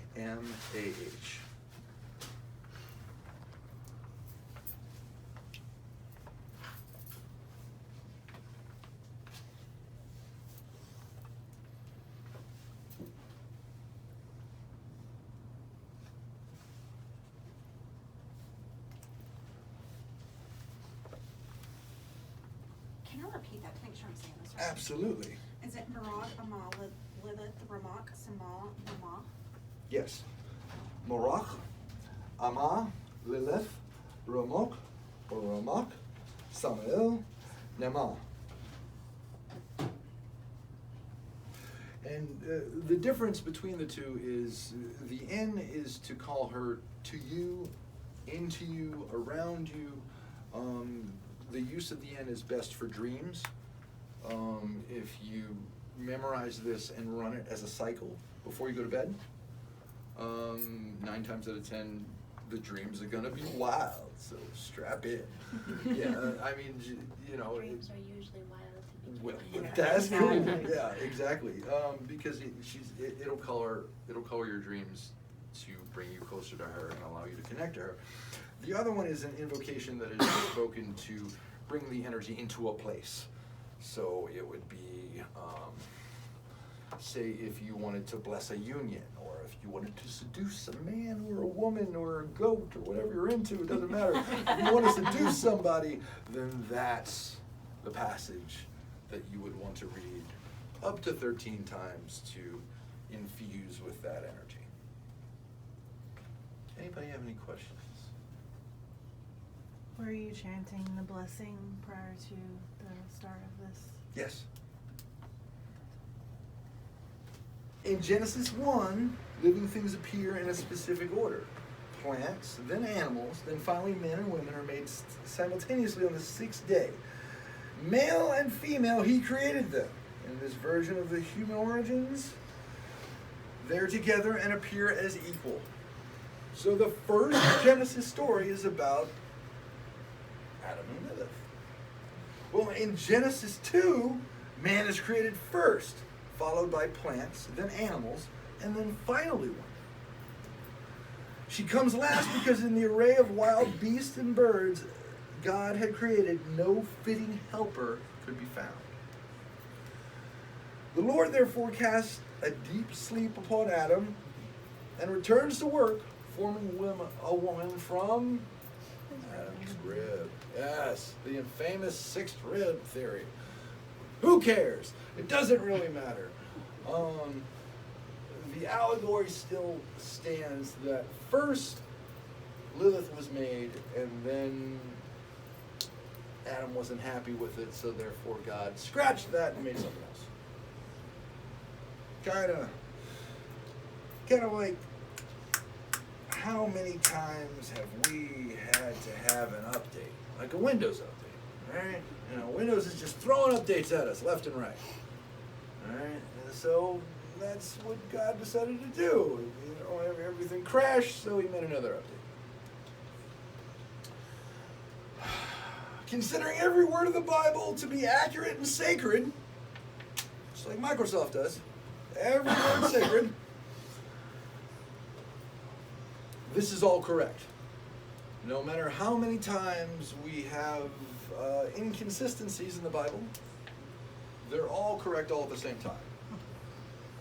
Can I repeat that to make sure I'm saying this right? Absolutely. Is it Marag, Amal, Lilith, Ramak, Samal, Nama? Yes. Morach, Ama, Lilith, Ramok, or Ramak, Samael, Nema. And the difference between the two is the N is to call her to you, into you, around you. The use of the N is best for dreams. If you memorize this and run it as a cycle before you go to bed, 9 times out of 10, the dreams are gonna be wild. So strap in. Yeah, I mean, you know. Dreams are usually wild to begin Well, with. that's cool. Yeah, exactly. Because it'll color your dreams to bring you closer to her and allow you to connect to her. The other one is an invocation that is spoken to bring the energy into a place. So it would be say if you wanted to bless a union, or if you wanted to seduce a man or a woman or a goat or whatever you're into, it doesn't matter. If you want to seduce somebody, then that's the passage that you would want to read up to 13 times to infuse with that energy. Anybody have any questions? Were you chanting the blessing prior to the start of this? Yes. In Genesis 1, living things appear in a specific order. Plants, then animals, then finally men and women are made simultaneously on the sixth day. Male and female, he created them. In this version of the human origins, they're together and appear as equal. So the first Genesis story is about Adam and Lilith. Well, in Genesis 2, man is created first, followed by plants, then animals, and then finally woman. She comes last because in the array of wild beasts and birds God had created, no fitting helper could be found. The Lord therefore casts a deep sleep upon Adam and returns to work, forming a woman from Adam's rib. Yes, the infamous sixth rib theory. Who cares? It doesn't really matter. The allegory still stands that first Lilith was made, and then Adam wasn't happy with it, so therefore God scratched that and made something else. Kind of like, how many times have we had to have an update? Like a Windows update, right? You know, Windows is just throwing updates at us left and right. All right, and so that's what God decided to do. You know, everything crashed, so he made another update. Considering every word of the Bible to be accurate and sacred, just like Microsoft does, every word sacred, this is all correct. No matter how many times we have inconsistencies in the Bible, they're all correct all at the same time,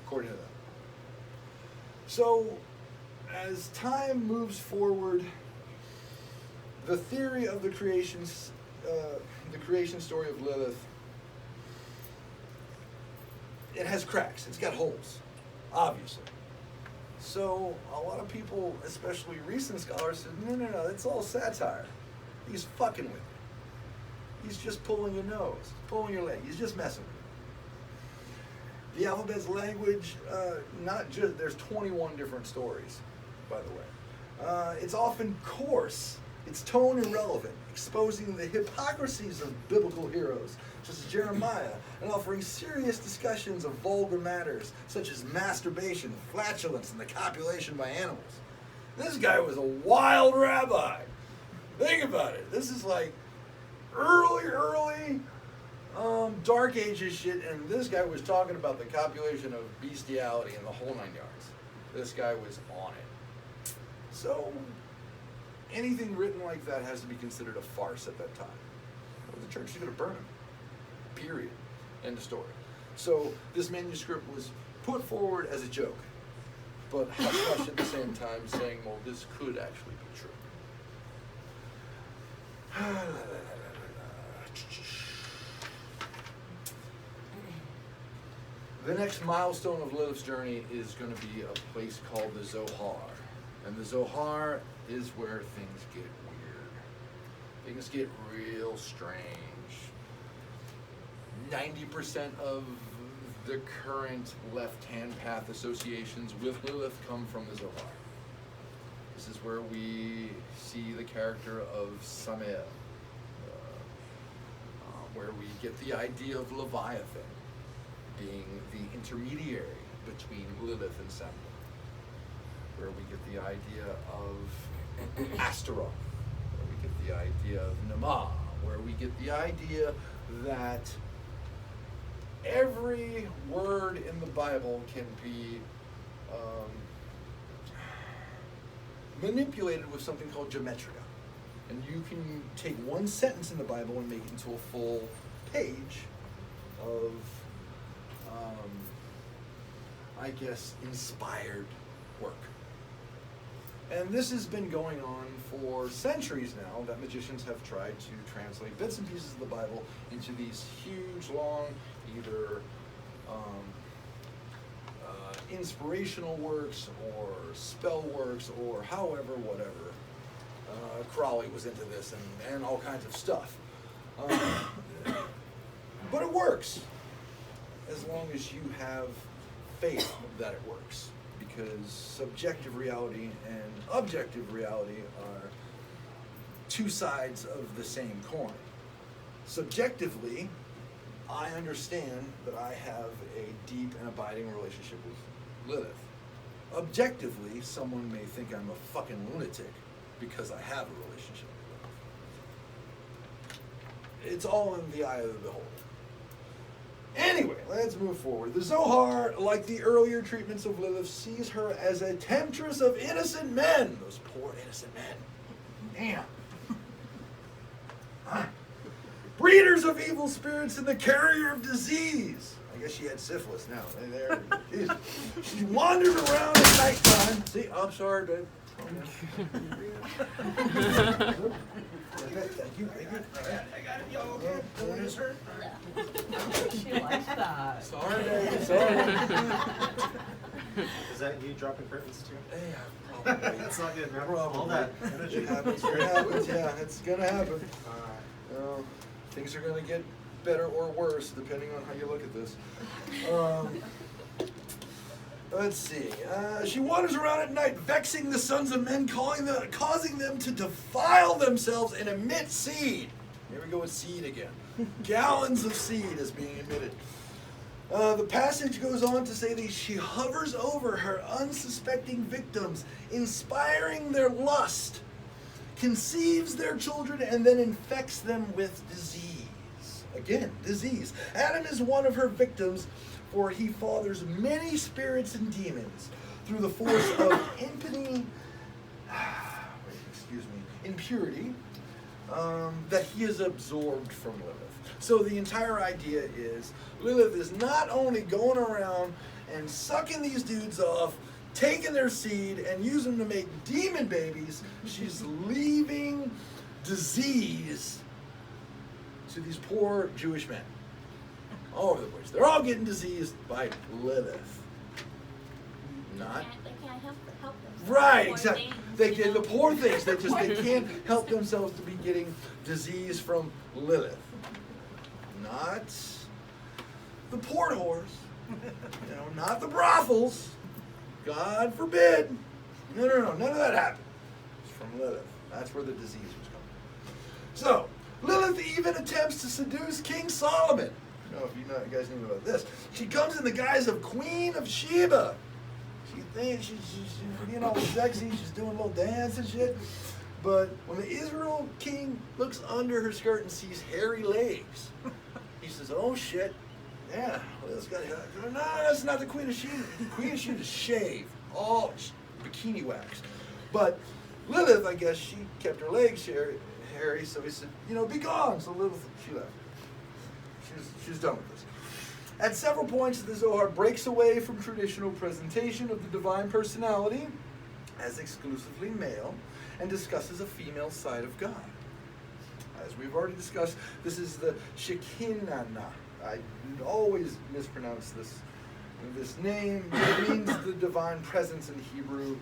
according to them. So, as time moves forward, the theory of the creation story of Lilith, it has cracks. It's got holes, obviously. So a lot of people, especially recent scholars, said, no, it's all satire. He's fucking with you. He's just pulling your nose, pulling your leg. He's just messing with you. The alphabet's language, there's 21 different stories, by the way. It's often coarse. It's tone irrelevant, exposing the hypocrisies of biblical heroes, such as Jeremiah, and offering serious discussions of vulgar matters, such as masturbation, flatulence, and the copulation by animals. This guy was a wild rabbi. Think about it. This is like early Dark Ages shit, and this guy was talking about the copulation of bestiality and the whole 9 yards. This guy was on it. So anything written like that has to be considered a farce at that time. The church is going to burn him. Period. End of story. So this manuscript was put forward as a joke, but hush-hush at the same time, saying, well, this could actually be true. The next milestone of Lilith's journey is going to be a place called the Zohar. And the Zohar is where things get weird. Things get real strange. 90% of the current left-hand path associations with Lilith come from the Zohar. This is where we see the character of Samael, where we get the idea of Leviathan being the intermediary between Lilith and Samuel, where we get the idea of Astaroth, where we get the idea of Nama, where we get the idea that every word in the Bible can be manipulated with something called gematria. And you can take one sentence in the Bible and make it into a full page of I guess, inspired work. And this has been going on for centuries now, that magicians have tried to translate bits and pieces of the Bible into these huge, long, either inspirational works or spell works or however, whatever. Crowley was into this and all kinds of stuff. But it works, as long as you have faith that it works. Because subjective reality and objective reality are two sides of the same coin. Subjectively, I understand that I have a deep and abiding relationship with Lilith. Objectively, someone may think I'm a fucking lunatic because I have a relationship with Lilith. It's all in the eye of the beholder. Anyway, let's move forward. The Zohar, like the earlier treatments of Lilith, sees her as a temptress of innocent men. Those poor innocent men. Damn. Huh? Breeders of evil spirits and the carrier of disease. I guess she had syphilis now. There. She wandered around at nighttime. See, I'm sorry, babe. Thank you. I got it. Y'all okay? Don't miss her? She likes that. Sorry, babe. Sorry. Is that you dropping curtains too? Yeah, probably. That's not good, man. Probably. All that energy. It happens. It happens. Yeah, it's gonna happen. Things are gonna get better or worse depending on how you look at this. Let's see. She wanders around at night, vexing the sons of men, causing them to defile themselves and emit seed. Here we go with seed again. Gallons of seed is being emitted. The passage goes on to say that she hovers over her unsuspecting victims, inspiring their lust, conceives their children, and then infects them with disease. Again, disease. Adam is one of her victims, for he fathers many spirits and demons through the force of impurity that he has absorbed from Lilith. So the entire idea is Lilith is not only going around and sucking these dudes off, taking their seed and using them to make demon babies, she's leaving disease to these poor Jewish men all over the place. They're all getting diseased by Lilith. Not They can't help themselves. right, Poor exactly. things, They you get know? the poor things. They can't help themselves to be getting disease from Lilith. Not the port whores. Not the brothels. God forbid. No. None of that happened. It's from Lilith. That's where the disease was coming. So, Lilith even attempts to seduce King Solomon. I don't know if you guys knew about this. She comes in the guise of Queen of Sheba. She thinks she's being all sexy. She's doing a little dance and shit. But when the Israel king looks under her skirt and sees hairy legs, he says, "Oh shit, yeah, well, this guy." No, that's not the Queen of Sheba. The Queen of Sheba is shaved, all bikini wax. But Lilith, I guess, she kept her legs hairy, so he said, "Be gone." So Lilith, she left. She's done with this. At several points, the Zohar breaks away from traditional presentation of the divine personality as exclusively male and discusses a female side of God. As we've already discussed, this is the Shekinah. I always mispronounce this name. It means the divine presence in Hebrew,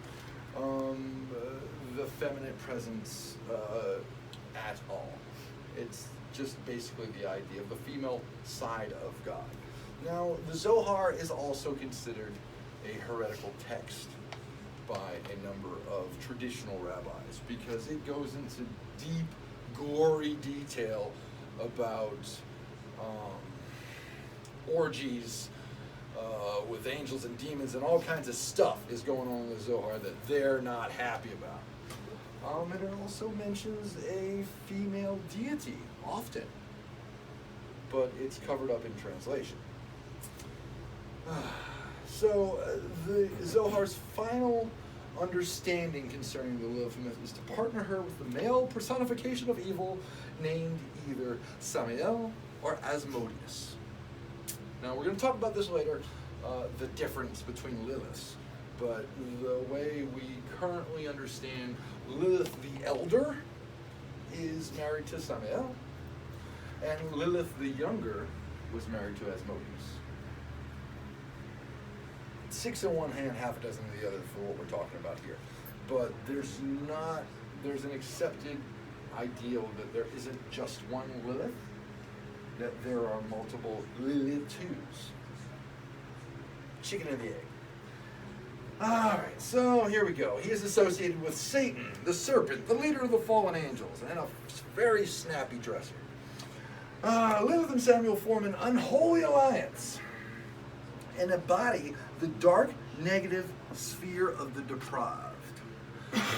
the feminine presence at all. It's just basically the idea of the female side of God. Now, the Zohar is also considered a heretical text by a number of traditional rabbis because it goes into deep, gory detail about orgies with angels and demons and all kinds of stuff is going on in the Zohar that they're not happy about. And it also mentions a female deity, often, but it's covered up in translation. So the Zohar's final understanding concerning the Lilith myth is to partner her with the male personification of evil named either Samael or Asmodeus. Now we're going to talk about this later. the difference between Liliths. But the way we currently understand Lilith the Elder is married to Samael, and Lilith the Younger was married to Asmodeus. 6 in one hand, half a dozen in the other for what we're talking about here. But there's an accepted ideal that there isn't just one Lilith, that there are multiple Liliths. Chicken and the egg. Alright, so here we go. He is associated with Satan, the serpent, the leader of the fallen angels, and a very snappy dresser. Lilith and Samuel form an unholy alliance and embody the dark, negative sphere of the deprived.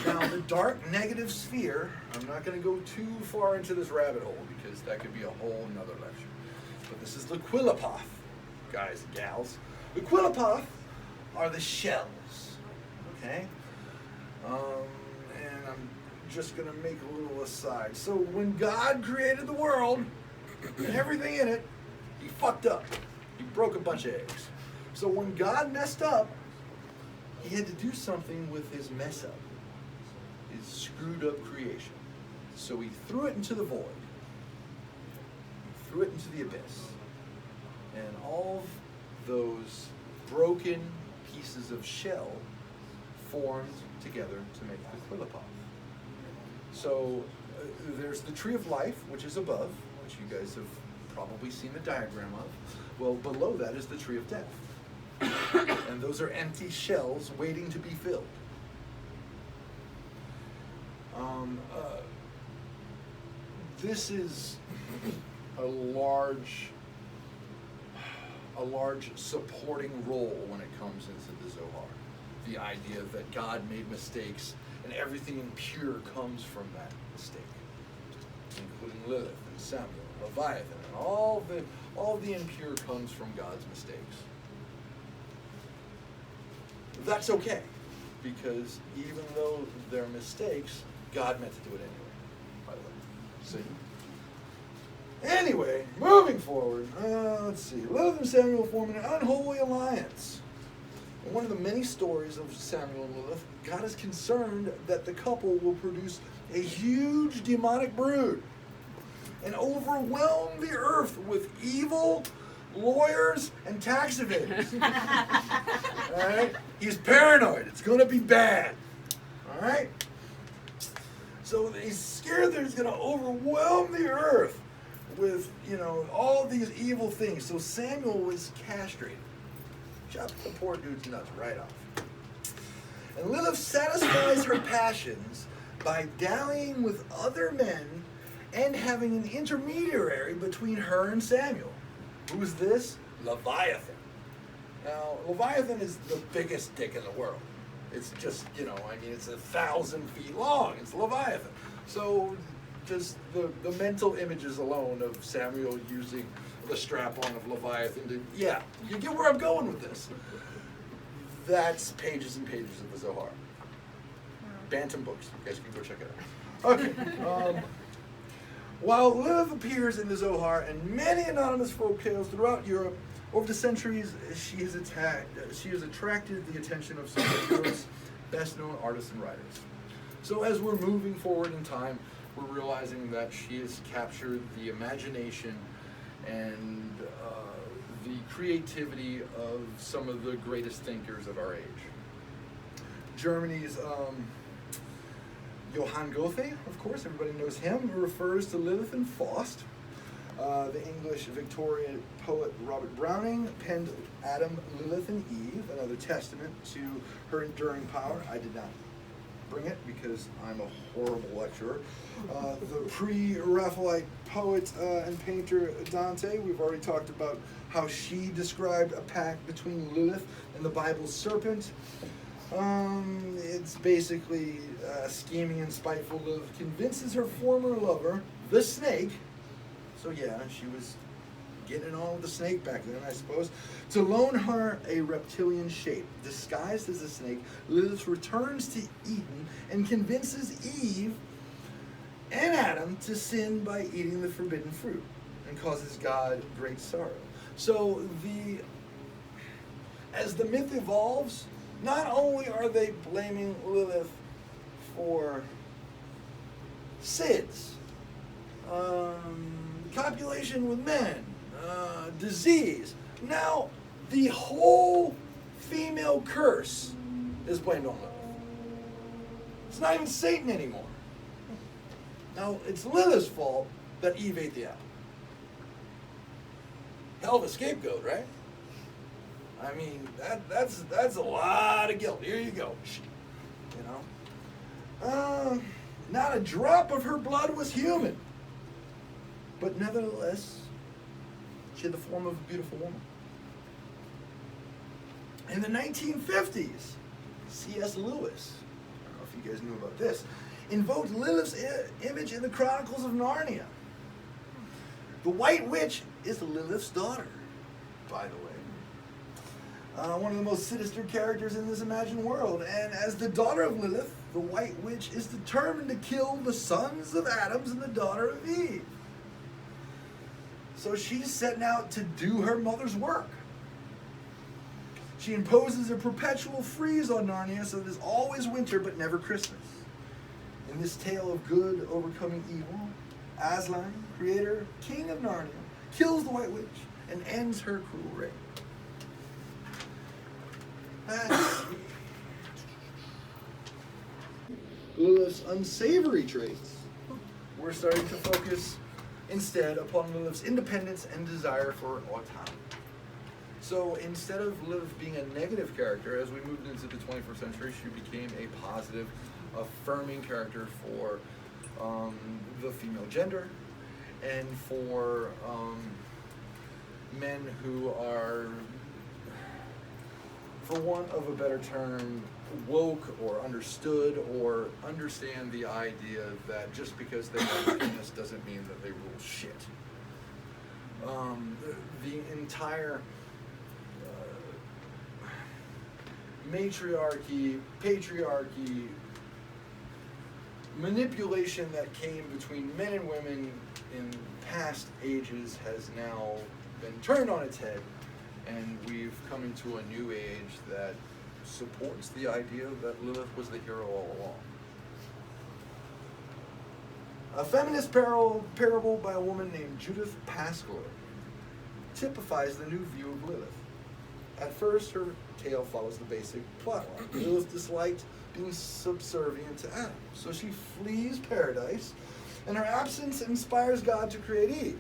Now, the dark, negative sphere, I'm not going to go too far into this rabbit hole because that could be a whole nother lecture. But this is the Quillapoth, guys and gals. The Quillapoth are the shells, okay? And I'm just going to make a little aside. So when God created the world and everything in it, he fucked up. He broke a bunch of eggs. So when God messed up, he had to do something with his mess up, his screwed up creation. So he threw it into the void. He threw it into the abyss. And all of those broken pieces of shell formed together to make the Quillapoth. So there's the tree of life, which is above, which you guys have probably seen the diagram of. Well, below that is the tree of death. And those are empty shells waiting to be filled. This is a large supporting role when it comes into the Zohar. The idea that God made mistakes and everything impure comes from that mistake, including Lilith and Samuel, Leviathan, and all the impure comes from God's mistakes. That's okay, because even though they're mistakes, God meant to do it anyway, by the way. See? Anyway, moving forward, let's see. Lilith and Samuel form an unholy alliance. In one of the many stories of Samuel and Lilith, God is concerned that the couple will produce a huge demonic brood and overwhelm the earth with evil lawyers and tax evaders. All right? He's paranoid. It's going to be bad. All right? So he's scared that he's going to overwhelm the earth with, all these evil things. So Samuel was castrated. Chopped the poor dude's nuts right off. And Lilith satisfies her passions by dallying with other men and having an intermediary between her and Samuel. Who's this? Leviathan. Now, Leviathan is the biggest dick in the world. It's just, it's 1,000 feet long. It's Leviathan. So just the mental images alone of Samuel using the strap-on of Leviathan you get where I'm going with this. That's pages and pages of the Zohar. Bantam books. You guys can go check it out. Okay. While Lilith appears in the Zohar and many anonymous folk tales throughout Europe, over the centuries, she has attracted the attention of some of Europe's best-known artists and writers. So as we're moving forward in time, we're realizing that she has captured the imagination and the creativity of some of the greatest thinkers of our age. Germany's Johann Goethe, of course, everybody knows him, refers to Lilith and Faust. The English Victorian poet Robert Browning penned Adam, Lilith, and Eve, another testament to her enduring power. I did not bring it because I'm a horrible lecturer. The pre-Raphaelite poet and painter Dante, we've already talked about how she described a pact between Lilith and the Bible's serpent. It's basically scheming and spiteful. Lilith convinces her former lover, the snake, so yeah, she was getting it on with the snake back then, I suppose, to loan her a reptilian shape. Disguised as a snake, Lilith returns to Eden and convinces Eve and Adam to sin by eating the forbidden fruit and causes God great sorrow. So as the myth evolves, not only are they blaming Lilith for SIDS, copulation with men, disease, now the whole female curse is blamed on Lilith. It's not even Satan anymore. Now, it's Lilith's fault that Eve ate the apple. Hell of a scapegoat, right? I mean, that's a lot of guilt. Here you go. You know? Not a drop of her blood was human. But nevertheless, she had the form of a beautiful woman. In the 1950s, C.S. Lewis, I don't know if you guys knew about this, invoked Lilith's image in the Chronicles of Narnia. The White Witch is Lilith's daughter, by the way. One of the most sinister characters in this imagined world. And as the daughter of Lilith, the White Witch is determined to kill the sons of Adam and the daughter of Eve. So she's setting out to do her mother's work. She imposes a perpetual freeze on Narnia, so there's always winter but never Christmas. In this tale of good overcoming evil, Aslan, creator, king of Narnia, kills the White Witch and ends her cruel reign. Lilith's unsavory traits, we're starting to focus instead upon Lilith's independence and desire for autonomy. So instead of Lilith being a negative character, as we moved into the 21st century, she became a positive, affirming character for the female gender and for men who are, for want of a better term, woke or understood or understand the idea that just because they have a penis doesn't mean that they rule shit. The entire matriarchy, patriarchy, manipulation that came between men and women in past ages has now been turned on its head, and we've come into a new age that supports the idea that Lilith was the hero all along. A feminist parable by a woman named Judith Pascal typifies the new view of Lilith. At first, her tale follows the basic plotline. Lilith disliked being subservient to Adam, so she flees paradise, and her absence inspires God to create Eve.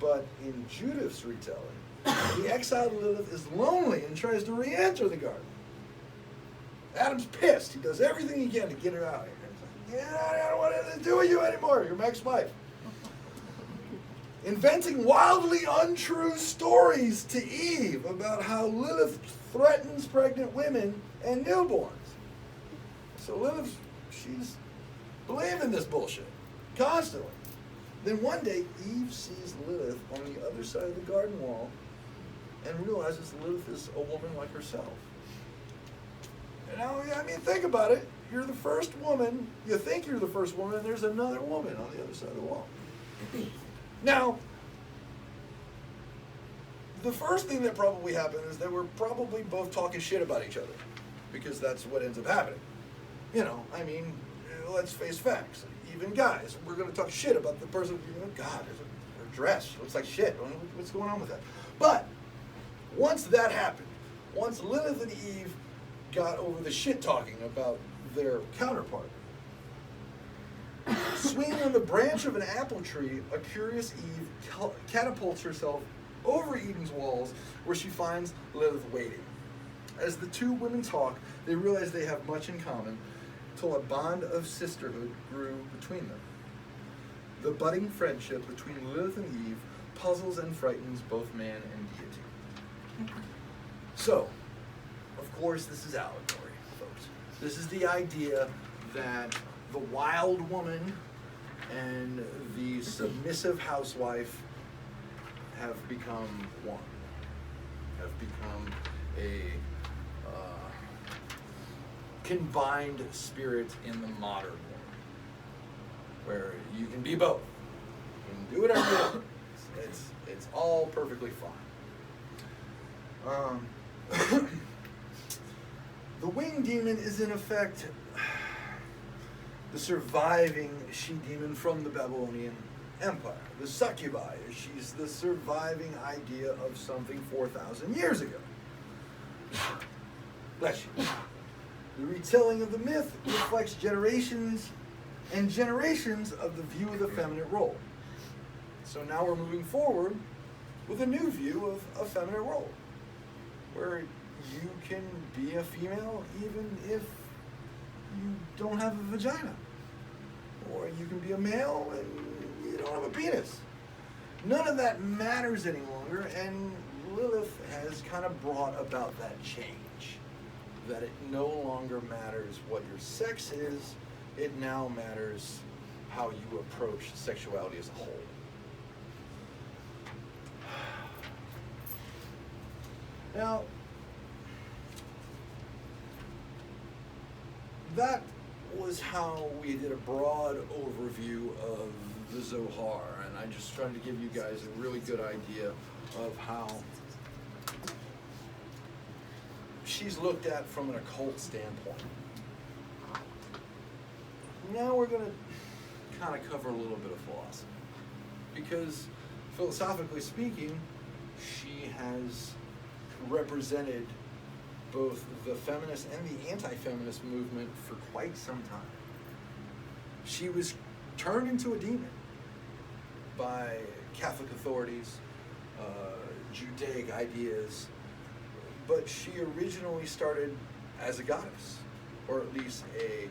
But in Judith's retelling, the exiled Lilith is lonely and tries to re-enter the garden. Adam's pissed. He does everything he can to get her out of here. He's like, I don't want anything to do with you anymore. You're my ex-wife. Inventing wildly untrue stories to Eve about how Lilith threatens pregnant women and newborns. So Lilith, she's believing this bullshit constantly. Then one day, Eve sees Lilith on the other side of the garden wall and realizes Lilith is a woman like herself. You know, I mean, think about it. You're the first woman, you think you're the first woman, and there's another woman on the other side of the wall. Now, the first thing that probably happened is they were probably both talking shit about each other, because that's what ends up happening. You know, I mean, let's face facts. Even guys, we're going to talk shit about the person, you know, God, her dress looks like shit. What's going on with that? But once that happened, once Lilith and Eve got over the shit talking about their counterpart, swinging on the branch of an apple tree, a curious Eve catapults herself over Eden's walls, where she finds Lilith waiting. As the two women talk, they realize they have much in common, till a bond of sisterhood grew between them. The budding friendship between Lilith and Eve puzzles and frightens both man and deity. So, of course, this is allegory, folks. This is the idea that the wild woman and the submissive housewife have become one, have become a combined spirit in the modern world, where you can be both. You can do whatever you want. It's all perfectly fine. The winged demon is in effect the surviving she-demon from the Babylonian Empire. The succubi, she's the surviving idea of something 4,000 years ago. Bless you. The retelling of the myth reflects generations and generations of the view of the feminine role. So now we're moving forward with a new view of a feminine role, where you can be a female even if you don't have a vagina. Or you can be a male and you don't have a penis. None of that matters any longer, and Lilith has kind of brought about that change. That it no longer matters what your sex is, it now matters how you approach sexuality as a whole. Now, that was how we did a broad overview of the Zohar, and I just tried to give you guys a really good idea of how she's looked at from an occult standpoint. Now we're going to kind of cover a little bit of philosophy, because philosophically speaking, she has represented both the feminist and the anti-feminist movement for quite some time. She was turned into a demon by Catholic authorities, Judaic ideas, but she originally started as a goddess, or at least a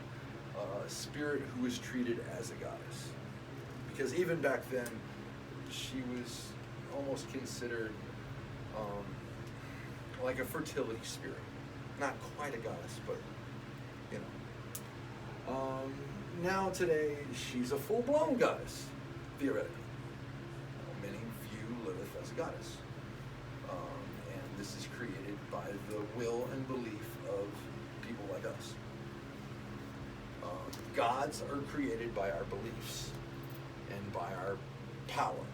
spirit who was treated as a goddess. Because even back then, she was almost considered like a fertility spirit. Not quite a goddess, but, you know. Now today, she's a full-blown goddess, theoretically. Many view Lilith as a goddess. And this is created by the will and belief of people like us. Gods are created by our beliefs and by our power.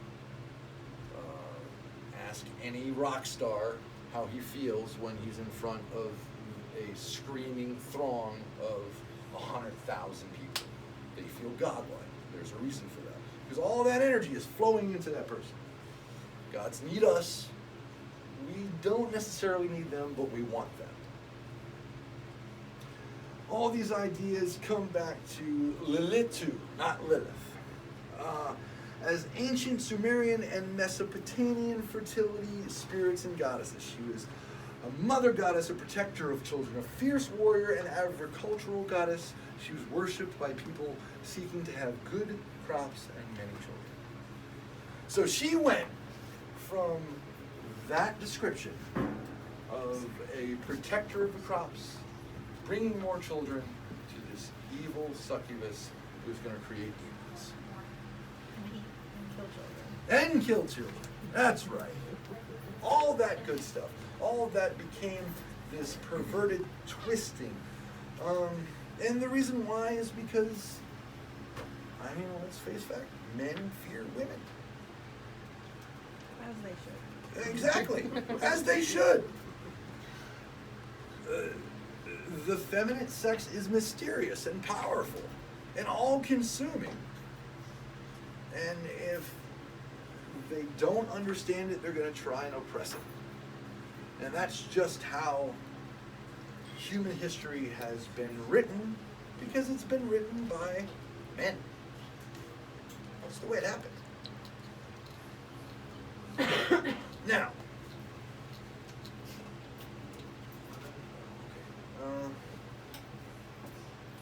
Ask any rock star how he feels when he's in front of a screaming throng of 100,000 people. They feel godlike. There's a reason for that. Because all that energy is flowing into that person. Gods need us. We don't necessarily need them, but we want them. All these ideas come back to Lilitu, not Lilith. As ancient Sumerian and Mesopotamian fertility spirits and goddesses. She was a mother goddess, a protector of children, a fierce warrior and agricultural goddess. She was worshipped by people seeking to have good crops and many children. So she went from that description of a protector of the crops, bringing more children, to this evil succubus who's going to create demons. And kill children. That's right. All that good stuff. All of that became this perverted twisting. And the reason why is because, I mean, let's face fact, men fear women. As they should. Exactly. As they should. The feminine sex is mysterious and powerful and all-consuming. And if they don't understand it, they're going to try and oppress it. And that's just how human history has been written, because it's been written by men. That's the way it happened. Now,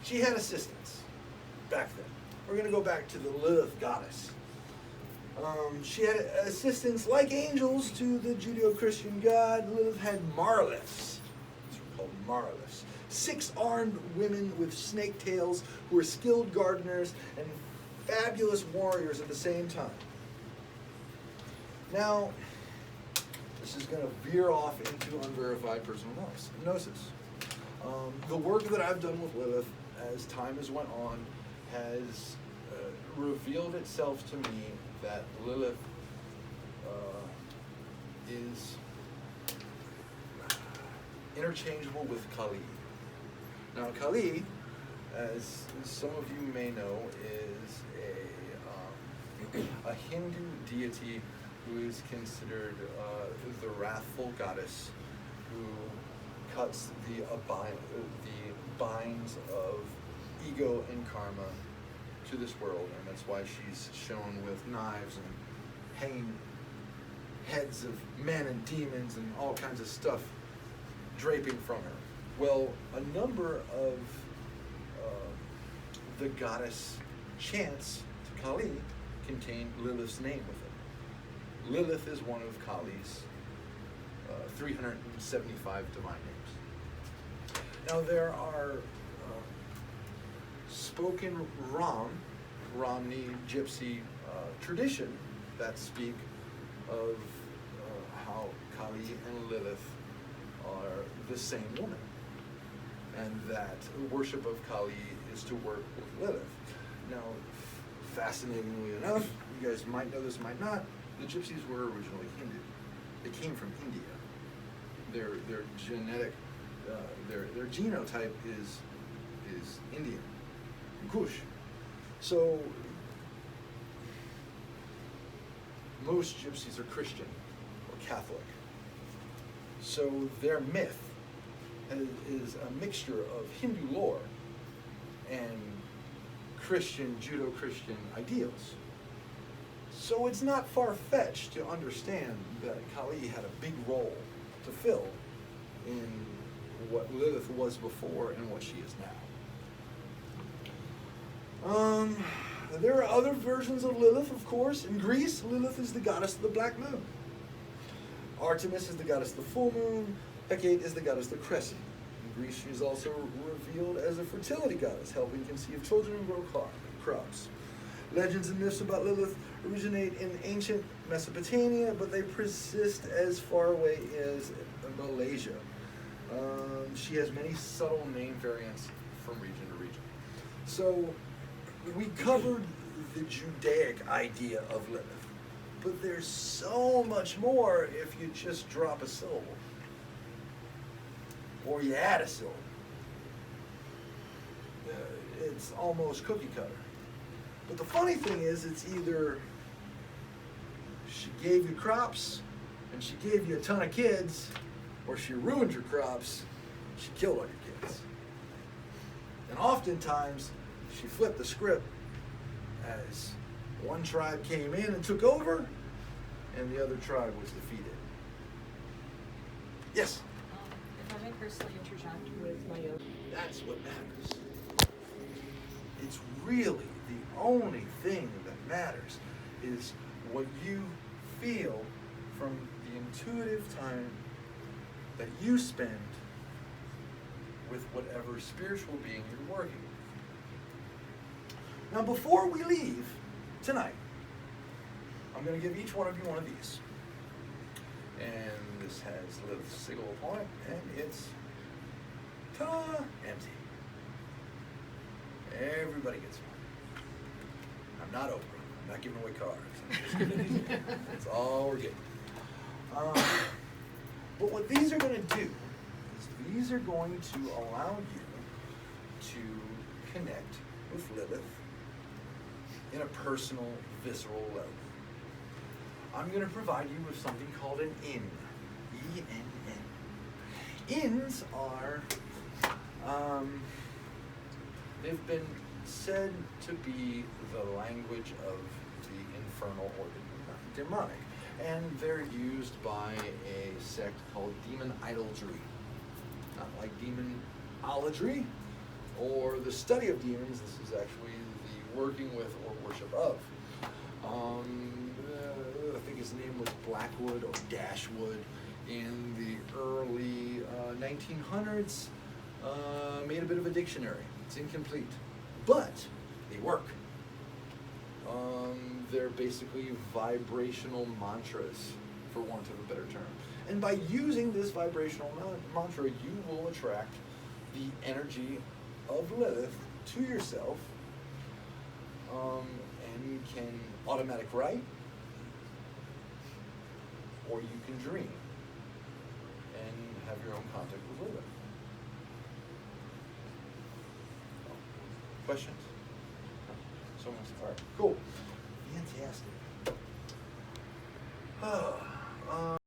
she had assistants back then. We're going to go back to the Lilith goddess. She had assistants like angels to the Judeo-Christian god. Lilith had Marliths. These were called Marliths. 6 armed women with snake tails who were skilled gardeners and fabulous warriors at the same time. Now, this is going to veer off into unverified personal gnosis. The work that I've done with Lilith as time has went on has revealed itself to me that Lilith is interchangeable with Kali. Now, Kali, as some of you may know, is a Hindu deity who is considered the wrathful goddess who cuts the binds of ego and karma to this world, and that's why she's shown with knives and hanging heads of men and demons and all kinds of stuff draping from her. Well, a number of the goddess chants to Kali contain Lilith's name with it. Lilith is one of Kali's 375 divine names. Now there are spoken Romney Gypsy tradition that speak of how Kali and Lilith are the same woman, and that worship of Kali is to work with Lilith. Now, fascinatingly enough, you guys might know this, might not, the Gypsies were originally Hindu. They came from India. Their genetic, their genotype is Indian, Kush. So most Gypsies are Christian or Catholic. So their myth is a mixture of Hindu lore and Christian, Judeo-Christian ideals. So it's not far-fetched to understand that Kali had a big role to fill in what Lilith was before and what she is now. There are other versions of Lilith, of course. In Greece, Lilith is the goddess of the black moon. Artemis is the goddess of the full moon. Hecate is the goddess of the crescent. In Greece, she is also revealed as a fertility goddess, helping conceive children and grow crops. Legends and myths about Lilith originate in ancient Mesopotamia, but they persist as far away as Malaysia. She has many subtle name variants from region to region. So we covered the Judaic idea of Lilith, but there's so much more if you just drop a syllable, or you add a syllable. It's almost cookie cutter. But the funny thing is, it's either she gave you crops and she gave you a ton of kids, or she ruined your crops, she killed all your kids. And oftentimes, she flipped the script as one tribe came in and took over, and the other tribe was defeated. Yes? If I may personally interject with my own. That's what matters. It's really the only thing that matters is what you feel from the intuitive time that you spend with whatever spiritual being you're working with. Now, before we leave tonight, I'm going to give each one of you one of these. And this has Lilith's sigil upon it, and it's empty. Everybody gets one. I'm not Oprah. I'm not giving away cards. I'm just giving these. That's all we're getting. But what these are going to do is these are going to allow you to connect with Lilith in a personal, visceral level. I'm going to provide you with something called an in. E-N-N. Inns are, they've been said to be the language of the infernal or the demonic. And they're used by a sect called demon idolatry. Not like demonology or the study of demons. This is actually the working with or worship of. I think his name was Blackwood or Dashwood in the early 1900s. Made a bit of a dictionary. It's incomplete, but they work. They're basically vibrational mantras, for want of a better term. And by using this vibrational mantra, you will attract the energy of Lilith to yourself, and you can automatic write, or you can dream. and have your own contact with Lilith. Questions? Someone's all right. Cool. Fantastic.